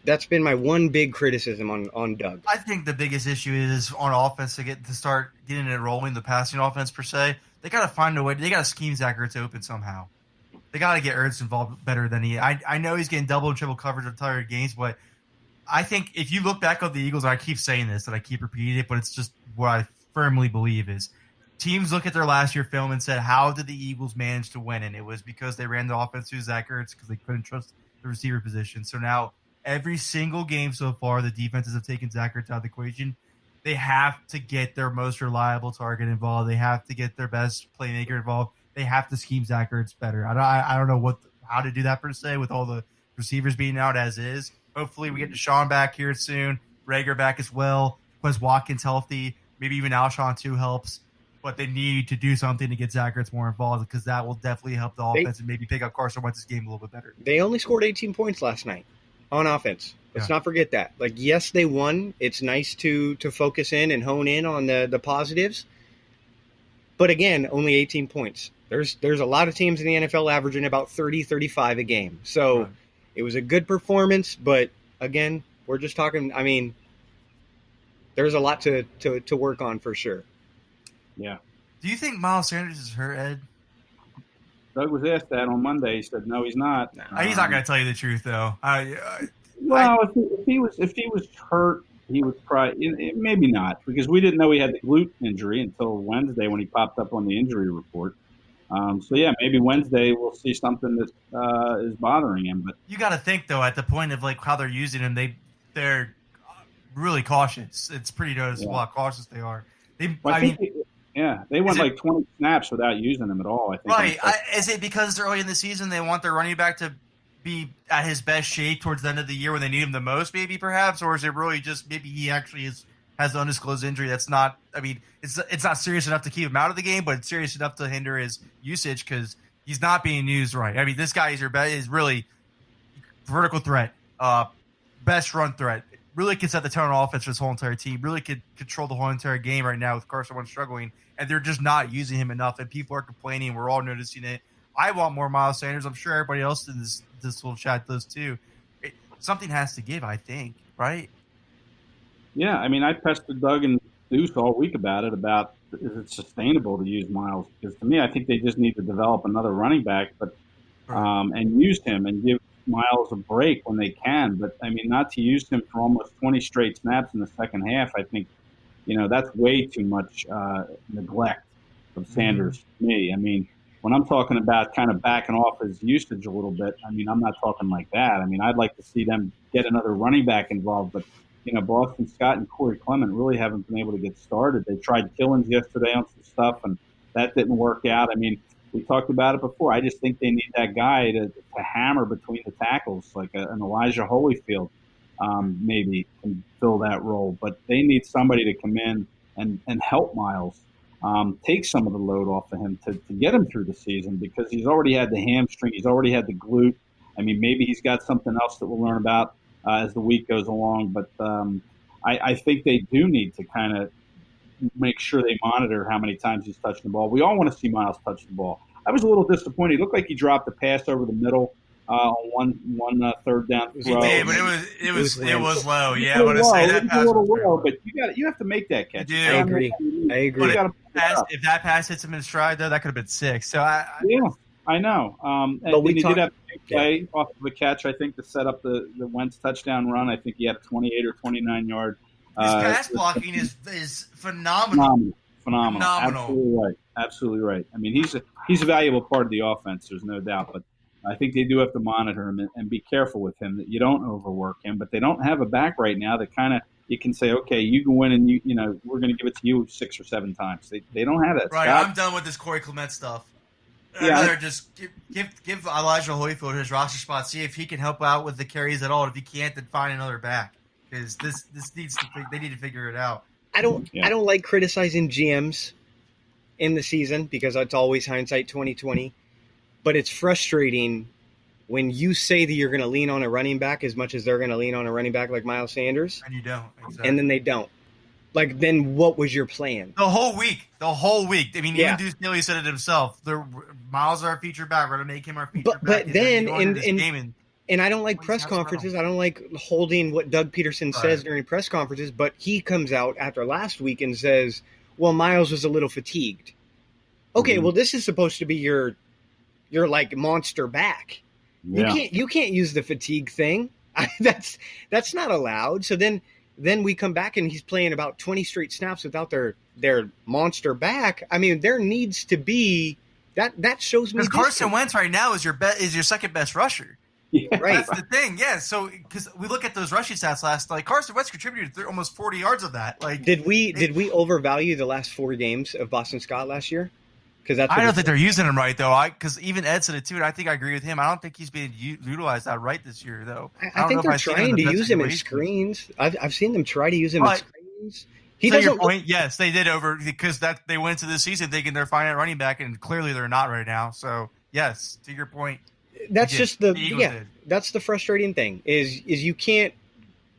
That's been my one big criticism on Doug. I think the biggest issue is on offense to start getting it rolling, the passing offense per se. They got to find a way. They got to scheme Zach Ertz open somehow. They got to get Ertz involved better than he. I know he's getting double and triple coverage of entire games, but I think if you look back at the Eagles, and I keep saying this, and I keep repeating it, but it's just what I firmly believe is teams look at their last year film and said, how did the Eagles manage to win? And it was because they ran the offense through Zach Ertz because they couldn't trust the receiver position. So now every single game so far, the defenses have taken Zach Ertz out of the equation. They have to get their most reliable target involved. They have to get their best playmaker involved. They have to scheme Zach Ertz better. I don't know how to do that per se with all the receivers being out as is. Hopefully we get Deshaun back here soon. Rager back as well. Quez Watkins healthy. Maybe even Alshon too helps. But they need to do something to get Zach Ertz more involved because that will definitely help the offense and maybe pick up Carson Wentz's game a little bit better. They only scored 18 points last night on offense. Let's not forget that. Like, yes, they won. It's nice to focus in and hone in on the positives. But again, only 18 points. There's a lot of teams in the NFL averaging about 30, 35 a game. So It was a good performance, but again, we're just talking. I mean, there's a lot to work on for sure. Yeah. Do you think Miles Sanders is hurt, Ed? Doug was asked that on Monday. He said, no, he's not. He's not going to tell you the truth, though. If he was hurt, he was probably maybe not, because we didn't know he had the glute injury until Wednesday when he popped up on the injury report. So yeah, maybe Wednesday we'll see something that is bothering him. But you got to think though, at the point of like how they're using him, they're really cautious. It's pretty noticeable how cautious they are. They went like 20 snaps without using him at all. I think. Right? Is it because early in the season they want their running back to be at his best shape towards the end of the year when they need him the most, maybe perhaps, or is it really just maybe he actually has an undisclosed injury that's not? I mean, it's not serious enough to keep him out of the game, but it's serious enough to hinder his usage because he's not being used right. I mean, this guy is really vertical threat, best run threat. Really can set the tone on offense for this whole entire team. Really could control the whole entire game right now with Carson Wentz struggling, and they're just not using him enough. And people are complaining. We're all noticing it. I want more Miles Sanders. I'm sure everybody else in this little chat does too. Something has to give, I think, right? Yeah, I mean, I pestered Doug and Deuce all week about is it sustainable to use Miles? Because to me, I think they just need to develop another running back, but and use him and give Miles a break when they can. But I mean, not to use him for almost 20 straight snaps in the second half. I think, that's way too much neglect of Sanders to me. I mean, when I'm talking about kind of backing off his usage a little bit, I mean, I'm not talking like that. I mean, I'd like to see them get another running back involved, but Boston Scott and Corey Clement really haven't been able to get started. They tried Killins yesterday on some stuff, and that didn't work out. I mean, we talked about it before. I just think they need that guy to hammer between the tackles, like an Elijah Holyfield maybe can fill that role. But they need somebody to come in and help Miles, take some of the load off of him to get him through the season, because he's already had the hamstring. He's already had the glute. I mean, maybe he's got something else that we'll learn about as the week goes along. But I think they do need to kind of make sure they monitor how many times he's touching the ball. We all want to see Miles touch the ball. I was a little disappointed. He looked like he dropped a pass over the middle on one third down throw. He did, but it was low. Yeah, I want to say that pass was a little low, but you have to make that catch. I agree. But if that pass hits him in stride, though, that could have been six. So I know. But he did have a play off of a catch, I think, to set up the Wentz touchdown run. I think he had a 28 or 29 yard. His pass blocking is phenomenal. Phenomenal. Absolutely right. I mean, he's a valuable part of the offense. There's no doubt. But I think they do have to monitor him and be careful with him that you don't overwork him. But they don't have a back right now that kind of you can say, okay, you can win, and we're going to give it to you 6 or 7 times. They don't have that. Right. Scott, I'm done with this Corey Clement stuff. Yeah. I'd rather just give Elijah Holyfield his roster spot, see if he can help out with the carries at all. If he can't, then find another back, because they need to figure it out. I don't like criticizing GMs in the season because it's always hindsight 2020, but it's frustrating when you say that you're going to lean on a running back as much as they're going to lean on a running back like Miles Sanders, and you don't, exactly. And then they don't. Like, then what was your plan? The whole week. I mean, even Deuce Staley said it himself. Miles is our feature back. We're going to make him our feature back. But then, And I don't like Well, he's press got conferences. Sproul. I don't like holding what Doug Peterson says Right. during press conferences, but he comes out after last week and says, well, Miles was a little fatigued. Okay, well, this is supposed to be your like monster back. Yeah. You can't use the fatigue thing. That's not allowed. So then we come back and he's playing about 20 straight snaps without their monster back. I mean, there needs to be that shows me Because Carson Wentz right now is your second best rusher. Yeah. Right. That's the thing, yeah. So because we look at those rushing stats last night, Carson Wentz contributed almost 40 yards of that. Like, Did we overvalue the last 4 games of Boston Scott last year? Because that's I don't think they're using him right though. Because even Ed said it too, and I think I agree with him. I don't think he's being utilized that right this year though. I think they're trying to use him in screens. I've seen them try to use him in screens. He to doesn't your point, yes, they did because they went into the season thinking they're fine at running back, and clearly they're not right now. So yes, to your point, that's just the did. That's the frustrating thing is you can't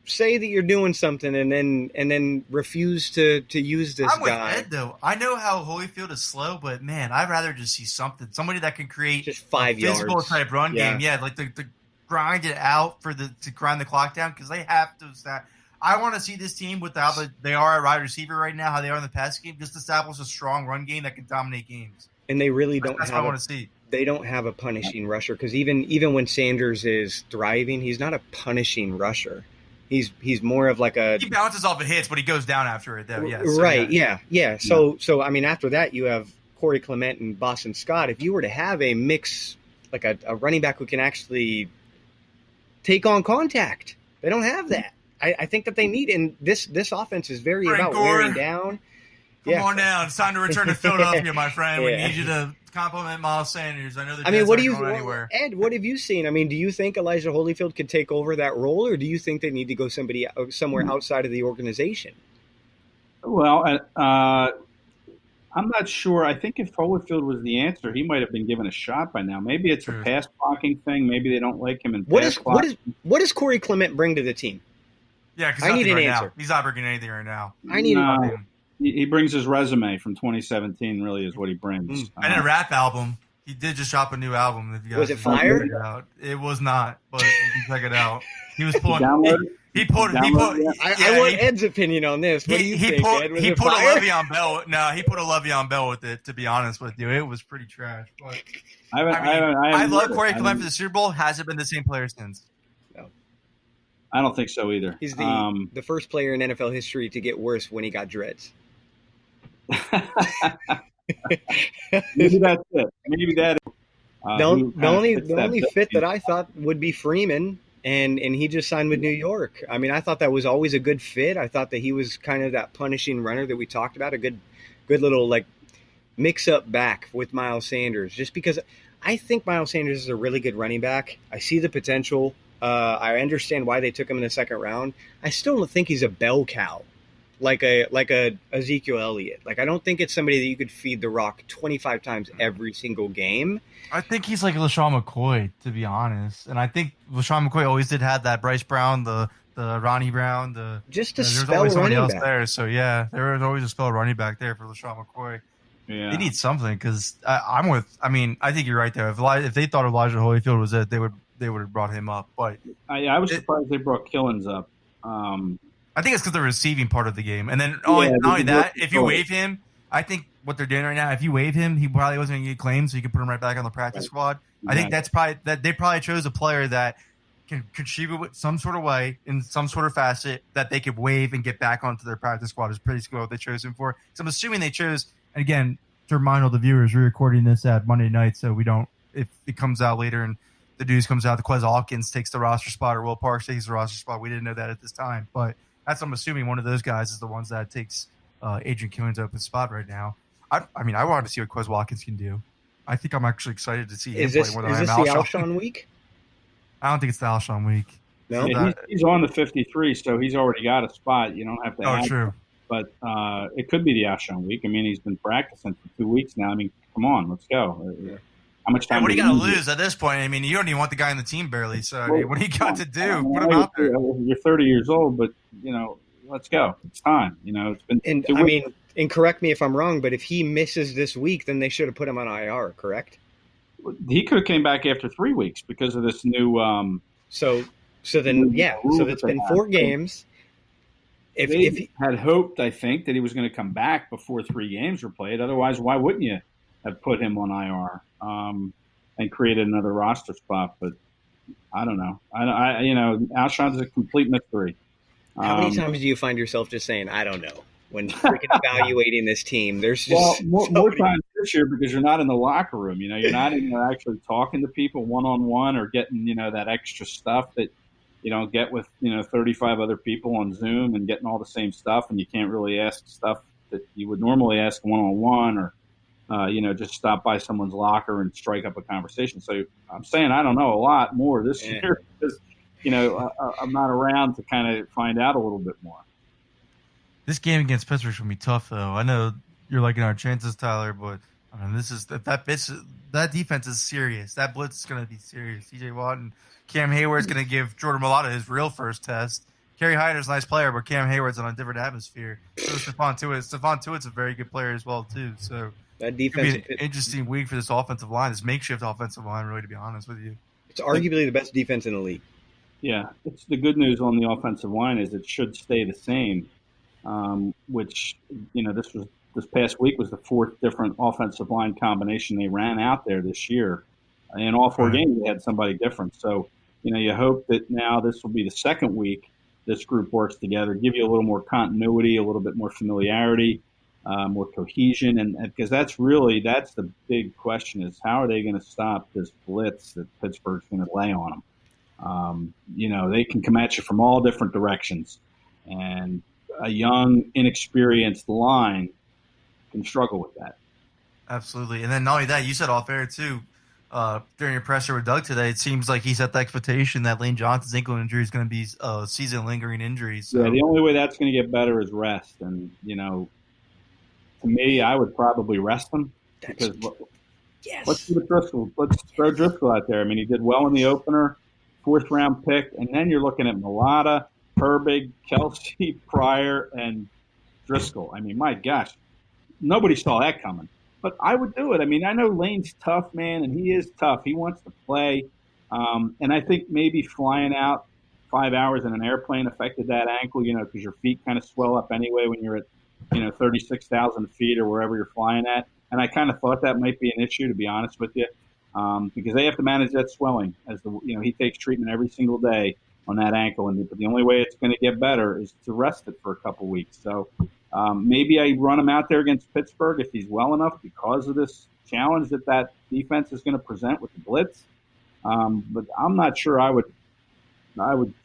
say that you're doing something and then refuse to use this I'm with guy. Ed though. I know how Holyfield is slow, but man, I'd rather just see somebody that can create Just 5 a physical yards. type run Yeah. game. Yeah, like the grind it out to grind the clock down because they have to. I want to see this team with how they are at wide receiver right now, how they are in the pass game, just establish a strong run game that can dominate games. And they really don't That's have what I want to see. they don't have a punishing rusher because even when Sanders is thriving, he's not a punishing rusher. He's more of like He bounces off of hits, but he goes down after it though. Yeah, so right. Yeah. So I mean, after that, you have Corey Clement and Boston Scott. If you were to have a mix, like a running back who can actually take on contact, they don't have that. I think that they need, and this offense is very Frank about Gore. wearing down. Come on down. It's time to return to Philadelphia, my friend. We Yeah. need you to compliment Miles Sanders. I know the I mean, Jets what do aren't you, going anywhere. Ed? What have you seen? I mean, do you think Elijah Holyfield could take over that role, or do you think they need to go somewhere outside of the organization? Well, I'm not sure. I think if Holyfield was the answer, he might have been given a shot by now. Maybe it's a pass blocking thing. Maybe they don't like him in pass blocking. What does Corey Clement bring to the team? Yeah, because I need an right answer. now. He's not bringing anything right now. I need He brings his resume from 2017. Really, is what he brings. And a rap album. He did just drop a new album. If you guys Was it want to fire? check it out. It was not, but you can check it out. He was pulling. Download it? He put. Download it? I want Ed's opinion on this. What do you think, Ed? Was he it put a fire? Le'Veon Bell. No, he put a Le'Veon Bell with it. To be honest with you, it was pretty trash. But I love Corey Clement for the Super Bowl. Hasn't been the same player since. I don't think so either. He's the first player in NFL history to get worse when he got dreads. Maybe that's it. Maybe that. The only fit that I thought would be Freeman, and he just signed with New York. I mean, I thought that was always a good fit. I thought that he was kind of that punishing runner that we talked about, a good little like mix up back with Miles Sanders. Just because I think Miles Sanders is a really good running back. I see the potential. I understand why they took him in the second round. I still don't think he's a bell cow, like a Ezekiel Elliott. Like I don't think it's somebody that you could feed the rock 25 times every single game. I think he's like LaShawn McCoy, to be honest. And I think LaShawn McCoy always did have that Bryce Brown, the Ronnie Brown, just to there's spell always somebody running else back. there. So yeah, there was always a spell running back there for LaShawn McCoy. Yeah. They need something because I think you're right there. If they thought Elijah Holyfield was it, they would have brought him up. But I was surprised they brought Killins up. I think it's because the receiving part of the game, and then not only that, if you waive him, I think what they're doing right now, if you waive him, he probably wasn't going to get claimed, so you can put him right back on the practice squad. I think that's probably that they probably chose a player that can contribute some sort of way in some sort of facet that they could waive and get back onto their practice squad is pretty cool what they chose him for. So I'm assuming they chose, and again, to remind all the viewers, we're recording this at Monday night, so we don't, if it comes out later and the news comes out, the Quez Hawkins takes the roster spot or Will Parks takes the roster spot. We didn't know that at this time, but I'm assuming one of those guys is the ones that takes Adrian Killins' open spot right now. I wanted to see what Quez Watkins can do. I think I'm actually excited to see him play more than I am the Alshon week? I don't think it's the Alshon week. No, yeah, he's on the 53, so he's already got a spot. You don't have to. Oh, true. But it could be the Alshon week. I mean, he's been practicing for 2 weeks now. I mean, come on, let's go. How much time? What do you got to lose at this point? I mean, you don't even want the guy on the team barely. So I mean, what do you got to do? Put him out there. You're 30 years old, but let's go. It's time. It's been. And 2 weeks. And correct me if I'm wrong, but if he misses this week, then they should have put him on IR. Correct? He could have came back after 3 weeks because of this new So then, so that's been 4 games. If he had hoped, I think, that he was going to come back before 3 games were played. Otherwise, why wouldn't you have put him on IR and created another roster spot? But I don't know. Alshon's a complete mystery. How many times do you find yourself just saying, I don't know, when freaking evaluating this team? There's just more times this year because you're not in the locker room. You're not in there actually talking to people one-on-one or getting, that extra stuff that you don't get with, 35 other people on Zoom and getting all the same stuff, and you can't really ask stuff that you would normally ask one-on-one or, just stop by someone's locker and strike up a conversation. So I'm saying I don't know a lot more this year because, I'm not around to kind of find out a little bit more. This game against Pittsburgh's going to be tough, though. I know you're liking our chances, Tyler, but that defense is serious. That blitz is going to be serious. TJ Watt and Cam Hayward's going to give Jordan Mailata his real first test. Kerry Hyder's a nice player, but Cam Hayward's on a different atmosphere. So is Stephon Tuitt. Stephon Tuitt's a very good player as well, too. So that defense could be an interesting week for this offensive line, this makeshift offensive line, really, to be honest with you. It's arguably the best defense in the league. Yeah, it's the good news on the offensive line is it should stay the same, which, this past week was the 4th different offensive line combination they ran out there this year. In all 4 games, they had somebody different. So, you hope that now this will be the 2nd week this group works together, give you a little more continuity, a little bit more familiarity, more cohesion. And because that's the big question is how are they going to stop this blitz that Pittsburgh's going to lay on them? They can come at you from all different directions. And a young, inexperienced line can struggle with that. Absolutely. And then not only that, you said off air too, during your presser with Doug today, it seems like he set the expectation that Lane Johnson's ankle injury is going to be a season lingering injury. So. Yeah, the only way that's going to get better is rest. And, to me, I would probably rest him because let's do Driscoll. Let's throw Driscoll out there. I mean, he did well in the opener, 4th round pick, and then you're looking at Mailata, Herbig, Kelsey, Pryor, and Driscoll. I mean, my gosh, nobody saw that coming. But I would do it. I mean, I know Lane's tough, man, and he is tough. He wants to play. And I think maybe flying out 5 hours in an airplane affected that ankle, because your feet kind of swell up anyway when you're at, 36,000 feet or wherever you're flying at. And I kind of thought that might be an issue, to be honest with you, because they have to manage that swelling. He takes treatment every single day on that ankle. But the only way it's going to get better is to rest it for a couple weeks. So maybe I run him out there against Pittsburgh if he's well enough because of this challenge that defense is going to present with the blitz. But I'm not sure I would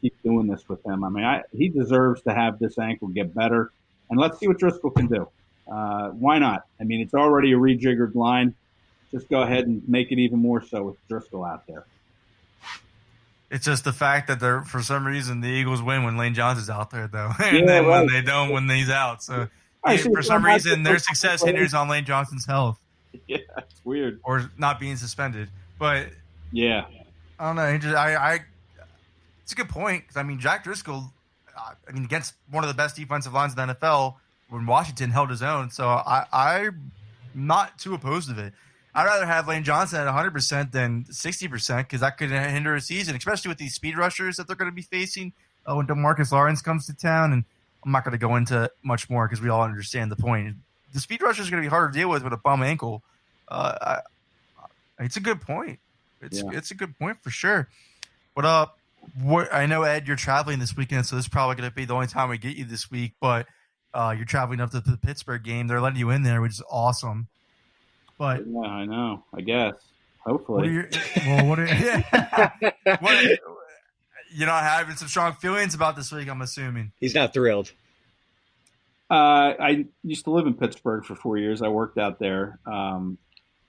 keep doing this with him. I mean, he deserves to have this ankle get better. And let's see what Driscoll can do. Why not? I mean, it's already a rejiggered line. Just go ahead and make it even more so with Driscoll out there. It's just the fact that for some reason the Eagles win when Lane Johnson's out there, though, and then when they don't, when he's out. So for some reason, their success hinders on Lane Johnson's health. Yeah, it's weird. Or not being suspended. But yeah, I don't know. It's a good point because I mean, Jack Driscoll, against one of the best defensive lines in the NFL when Washington held his own. So I'm not too opposed to it. I'd rather have Lane Johnson at 100% than 60% because that could hinder a season, especially with these speed rushers that they're going to be facing when DeMarcus Lawrence comes to town. And I'm not going to go into much more because we all understand the point. The speed rushers are going to be harder to deal with a bum ankle. It's a good point. It's a good point for sure. But I know, Ed, you're traveling this weekend, so this is probably going to be the only time we get you this week. But you're traveling up to the Pittsburgh game. They're letting you in there, which is awesome. But yeah, I know. I guess. Hopefully. You're not having some strong feelings about this week, I'm assuming. He's not thrilled. I used to live in Pittsburgh for 4 years. I worked out there. So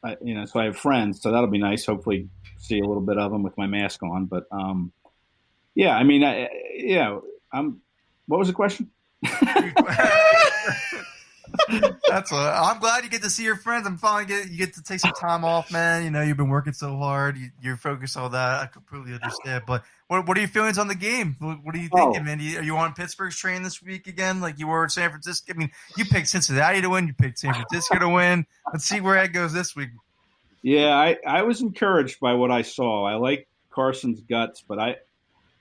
I have friends, so that'll be nice. Hopefully see a little bit of them with my mask on. But, what was the question? I'm glad you get to see your friends. I'm finally you get to take some time off, man. You've been working so hard. You're focused on that. I completely understand. But what are your feelings on the game? What are you thinking, man? Are you on Pittsburgh's train this week again, like you were at San Francisco? I mean, you picked Cincinnati to win. You picked San Francisco to win. Let's see where Ed goes this week. Yeah, I was encouraged by what I saw. I like Carson's guts, but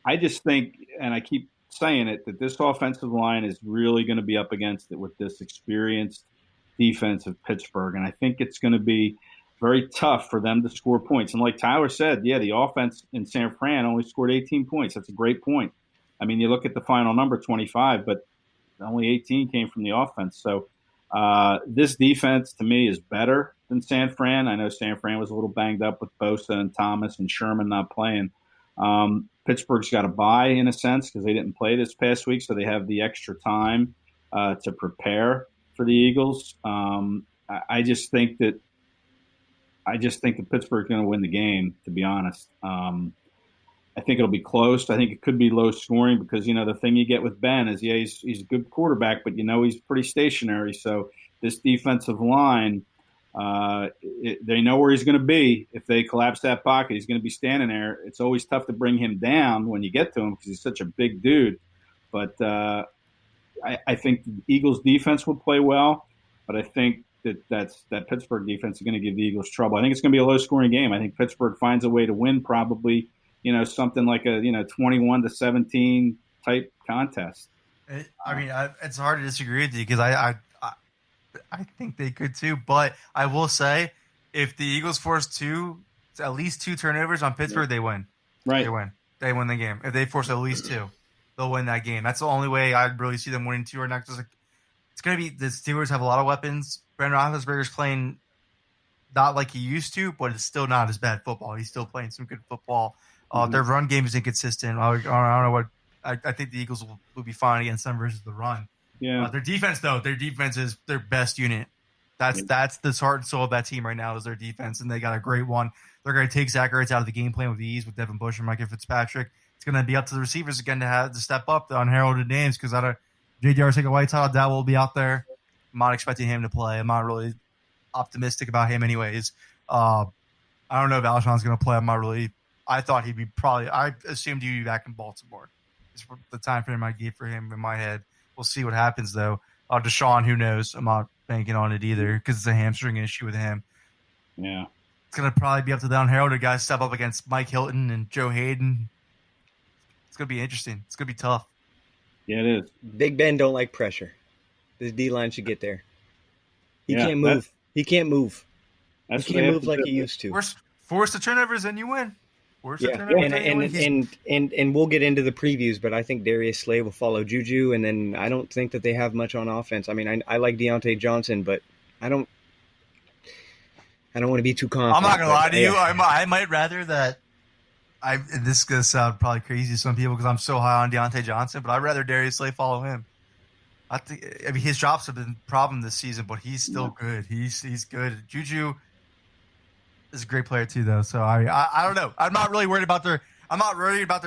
I just think, and I keep saying it, that this offensive line is really going to be up against it with this experienced defense of Pittsburgh. And I think it's going to be very tough for them to score points. And like Tyler said, yeah, the offense in San Fran only scored 18 points. That's a great point. I mean, you look at the final number, 25, but only 18 came from the offense. So this defense, to me, is better than San Fran. I know San Fran was a little banged up with Bosa and Thomas and Sherman not playing. Pittsburgh's got a bye in a sense because they didn't play this past week, so they have the extra time to prepare for the Eagles. I just think that Pittsburgh's going to win the game, to be honest. I think it'll be close. I think it could be low scoring because, the thing you get with Ben is, yeah, he's a good quarterback, but, he's pretty stationary. So this defensive line, they know where he's going to be. If they collapse that pocket, he's going to be standing there. It's always tough to bring him down when you get to him because he's such a big dude. But I think the Eagles defense will play well, but I think that Pittsburgh defense is going to give the Eagles trouble. I think it's going to be a low-scoring game. I think Pittsburgh finds a way to win probably, something like a 21-17 type contest. It's hard to disagree with you because I think they could too. But I will say, if the Eagles force at least two turnovers on Pittsburgh, they win. Right. They win the game. If they force at least two, they'll win that game. That's the only way I'd really see them winning two or not. It's going to be the Steelers have a lot of weapons. Ben Roethlisberger's playing not like he used to, but it's still not as bad football. He's still playing some good football. Their run game is inconsistent. I don't know what. I think the Eagles will be fine against them versus the run. Yeah. Their defense, though, is their best unit. That's the heart and soul of that team right now is their defense, and they got a great one. They're going to take Zach Ertz out of the game plan with ease with Devin Bush and Micah Fitzpatrick. It's going to be up to the receivers again to step up the unheralded names because J.D. Arcega-Whiteside, that will be out there. I'm not expecting him to play. I'm not really optimistic about him anyways. I don't know if Alshon's going to play. I thought he'd be I assumed he'd be back in Baltimore. It's the time frame I gave for him in my head. We'll see what happens, though. Deshaun, who knows? I'm not banking on it either because it's a hamstring issue with him. Yeah. It's going to probably be up to the unheralded guys step up against Mike Hilton and Joe Hayden. It's going to be interesting. It's going to be tough. Yeah, it is. Big Ben don't like pressure. This D-line should get there. He can't move. He can't move. He can't move like he used to. Force the turnovers and you win. And we'll get into the previews, but I think Darius Slay will follow Juju, and then I don't think that they have much on offense. I mean, I like Deontay Johnson, but I don't want to be too confident. I'm not gonna lie to you. I might rather that. This is gonna sound probably crazy to some people because I'm so high on Deontay Johnson, but I'd rather Darius Slay follow him. His drops have been a problem this season, but he's still good. He's good. Juju is a great player too, though. So I don't know. I'm not worried about the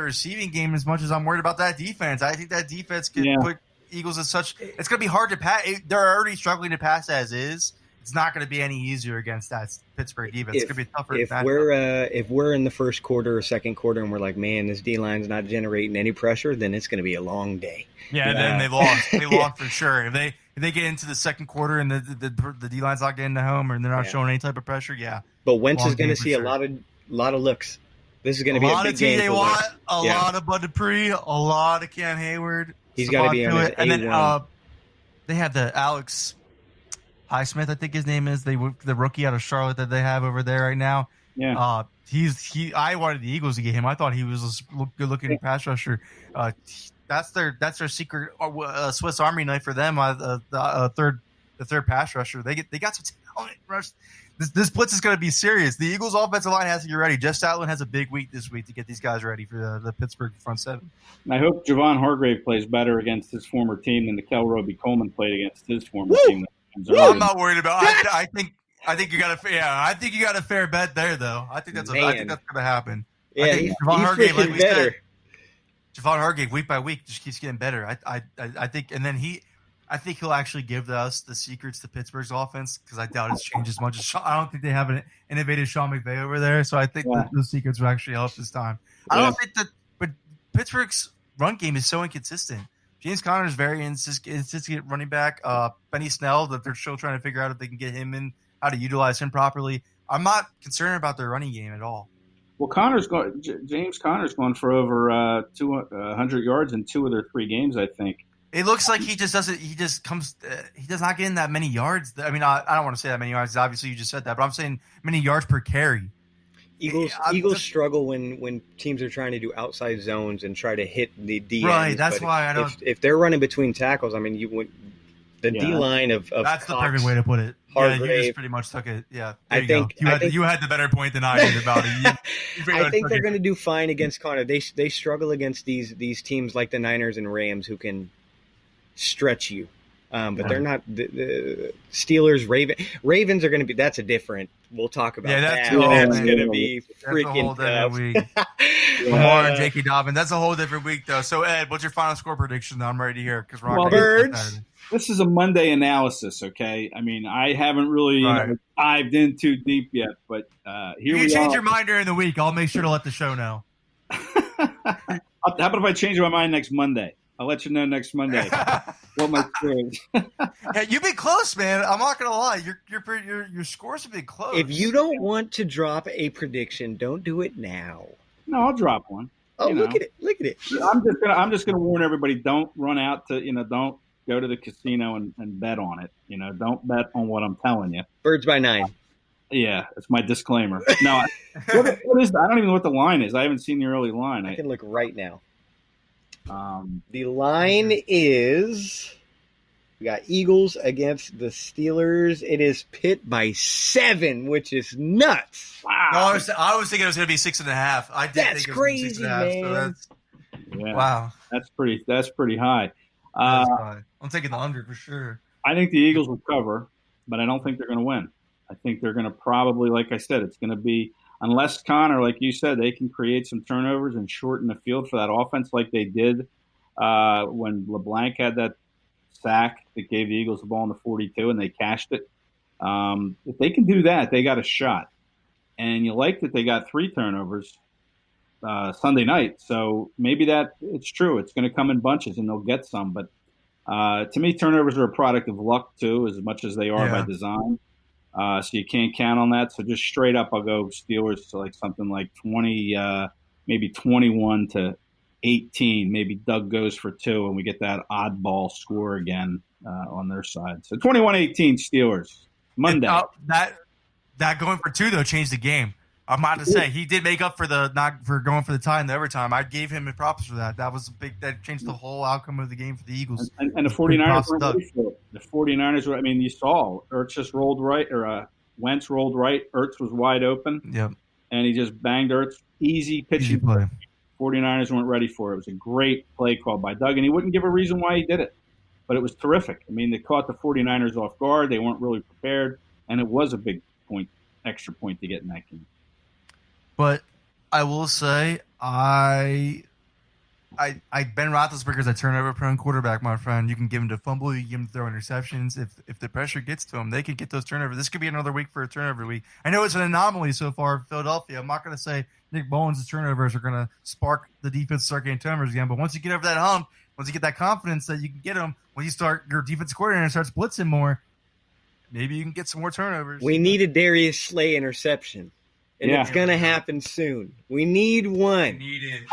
receiving game as much as I'm worried about that defense. I think that defense can put Eagles in such. It's going to be hard to pass. They're already struggling to pass as is. It's not going to be any easier against that Pittsburgh defense. It's going to be tougher. If we're in the first quarter or second quarter and we're like, man, this D line's not generating any pressure, then it's going to be a long day. Yeah, and then they lost. They lost for sure. If they get into the second quarter and the D line's not getting to home or they're not showing any type of pressure, yeah. But Wentz is going to see a lot of looks. This is going to be a big game. A lot of Bud Dupree, a lot of Cam Hayward. He's got to be on it. And then they have the Alex Highsmith, I think his name is, the rookie out of Charlotte that they have over there right now. Yeah. I wanted the Eagles to get him. I thought he was a good-looking pass rusher. That's their secret Swiss Army knife for them. The third pass rusher. They got some talent. Rush. This blitz is going to be serious. The Eagles' offensive line has to get ready. Jeff Stoutland has a big week this week to get these guys ready for the Pittsburgh front seven. And I hope Javon Hargrave plays better against his former team than the Kel Roby-Coleman played against his former team. I'm not worried about. I think you got a fair bet there, though. I think that's going to happen. Yeah, Javon Hargrave, like we said, Javon Hargrave week by week just keeps getting better. I think, and then I think he'll actually give us the secrets to Pittsburgh's offense because I doubt it's changed as much as I don't think they have an innovative Sean McVay over there. So I think that those secrets will actually help this time. I don't think that, but Pittsburgh's run game is so inconsistent. James Conner is very insistent running back. Benny Snell, that they're still trying to figure out if they can get him in, how to utilize him properly. I'm not concerned about their running game at all. Well, James Conner's going for over 200 yards in 2 of their 3 games, I think. It looks like he just doesn't. He just comes. He does not get in that many yards. I mean, I don't want to say that many yards. Obviously, you just said that, but I'm saying many yards per carry. Eagles struggle when teams are trying to do outside zones and try to hit the D. Right. That's why I don't. If they're running between tackles, I mean, the D line of that's Cox, the perfect way to put it. Hargrave, you just pretty much took it. Yeah. I think you had the better point than I did about it. I think they're going to do fine against Conner. They struggle against these teams like the Niners and Rams who can stretch you. But they're not the Steelers, Ravens are going to be. That's a different. We'll talk about that. That's going to be freaking tough. Week. Lamar and J.K. Dobbins. That's a whole different week, though. So, Ed, what's your final score prediction? I'm ready to hear because Birds. This is a Monday analysis, okay? I mean, I haven't really dived in too deep yet, but here we are. You change your mind during the week. I'll make sure to let the show know. How about if I change my mind next Monday? I'll let you know next Monday what my score is. Hey, you've been close, man. I'm not gonna lie. Your scores have been close. If you don't want to drop a prediction, don't do it now. No, I'll drop one. Oh, look at it! Look at it! I'm just gonna warn everybody: don't run out to don't go to the casino and bet on it. Don't bet on what I'm telling you. Birds by 9. Yeah, it's my disclaimer. No, what is? I don't even know what the line is. I haven't seen the early line. I can look right now. The line is we got Eagles against the Steelers. It is Pitt by 7, which is nuts. Wow! No, I was thinking it was going to be 6.5. I did think it was crazy, 6.5. Man. Wow. That's pretty high. I'm taking the under for sure. I think the Eagles will cover, but I don't think they're going to win. I think they're going to probably, like I said, it's going to be. Unless Conner, like you said, they can create some turnovers and shorten the field for that offense like they did when LeBlanc had that sack that gave the Eagles the ball in the 42 and they cashed it. If they can do that, they got a shot. And you like that they got 3 turnovers Sunday night. So maybe it's true. It's going to come in bunches and they'll get some. But to me, turnovers are a product of luck too, as much as they are by design. So you can't count on that. So just straight up, I'll go Steelers to like something like 20, maybe 21-18. Maybe Doug goes for 2, and we get that oddball score again on their side. So 21-18 Steelers Monday. That going for 2 though changed the game. I'm about to say he did make up for going for the tie in the overtime. I gave him props for that. That was that changed the whole outcome of the game for the Eagles. And the 49ers were ready for it. The 49ers were. I mean, you saw Ertz just rolled right, or Wentz rolled right. Ertz was wide open. Yep. And he just banged Ertz. Easy pitching play. 49ers weren't ready for it. It was a great play call by Doug, and he wouldn't give a reason why he did it. But it was terrific. I mean, they caught the 49ers off guard. They weren't really prepared, and it was a big extra point to get in that game. But I will say, Ben Roethlisberger's a turnover-prone quarterback, my friend. You can give him to fumble, you can give him to throw interceptions. If the pressure gets to him, they could get those turnovers. This could be another week for a turnover week. I know it's an anomaly so far in Philadelphia. I'm not going to say Nick Mullins' turnovers are going to spark the defense to start getting turnovers again. But once you get over that hump, once you get that confidence that you can get them, when you start your defense coordinator starts blitzing more, maybe you can get some more turnovers. We need a Darius Slay interception. And it's going to happen soon. We need one. We need it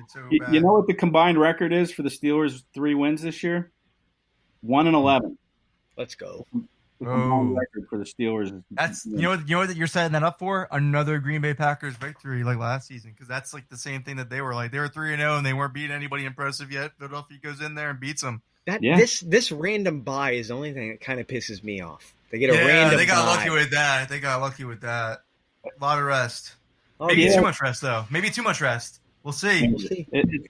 so bad. You know what the combined record is for the Steelers' 3 wins this year? 1-11. Let's go. The combined record for the Steelers is that's you know what you're setting that up for? Another Green Bay Packers victory like last season, because that's like the same thing that they were like. They were 3-0 and they weren't beating anybody impressive yet. Philadelphia goes in there and beats them. This random bye is the only thing that kind of pisses me off. They get a random they got bye. lucky with that. A lot of rest. Maybe too much rest, though. Maybe too much rest. We'll see. It's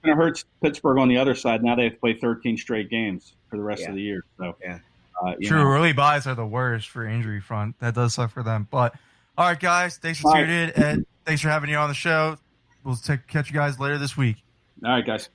going to hurt Pittsburgh on the other side. Now they have to play 13 straight games for the rest of the year. So, True. Early buys are the worst for injury front. That does suck for them. But, all right, guys. Thanks for tuning in. Ed, thanks for having you on the show. We'll catch you guys later this week. All right, guys.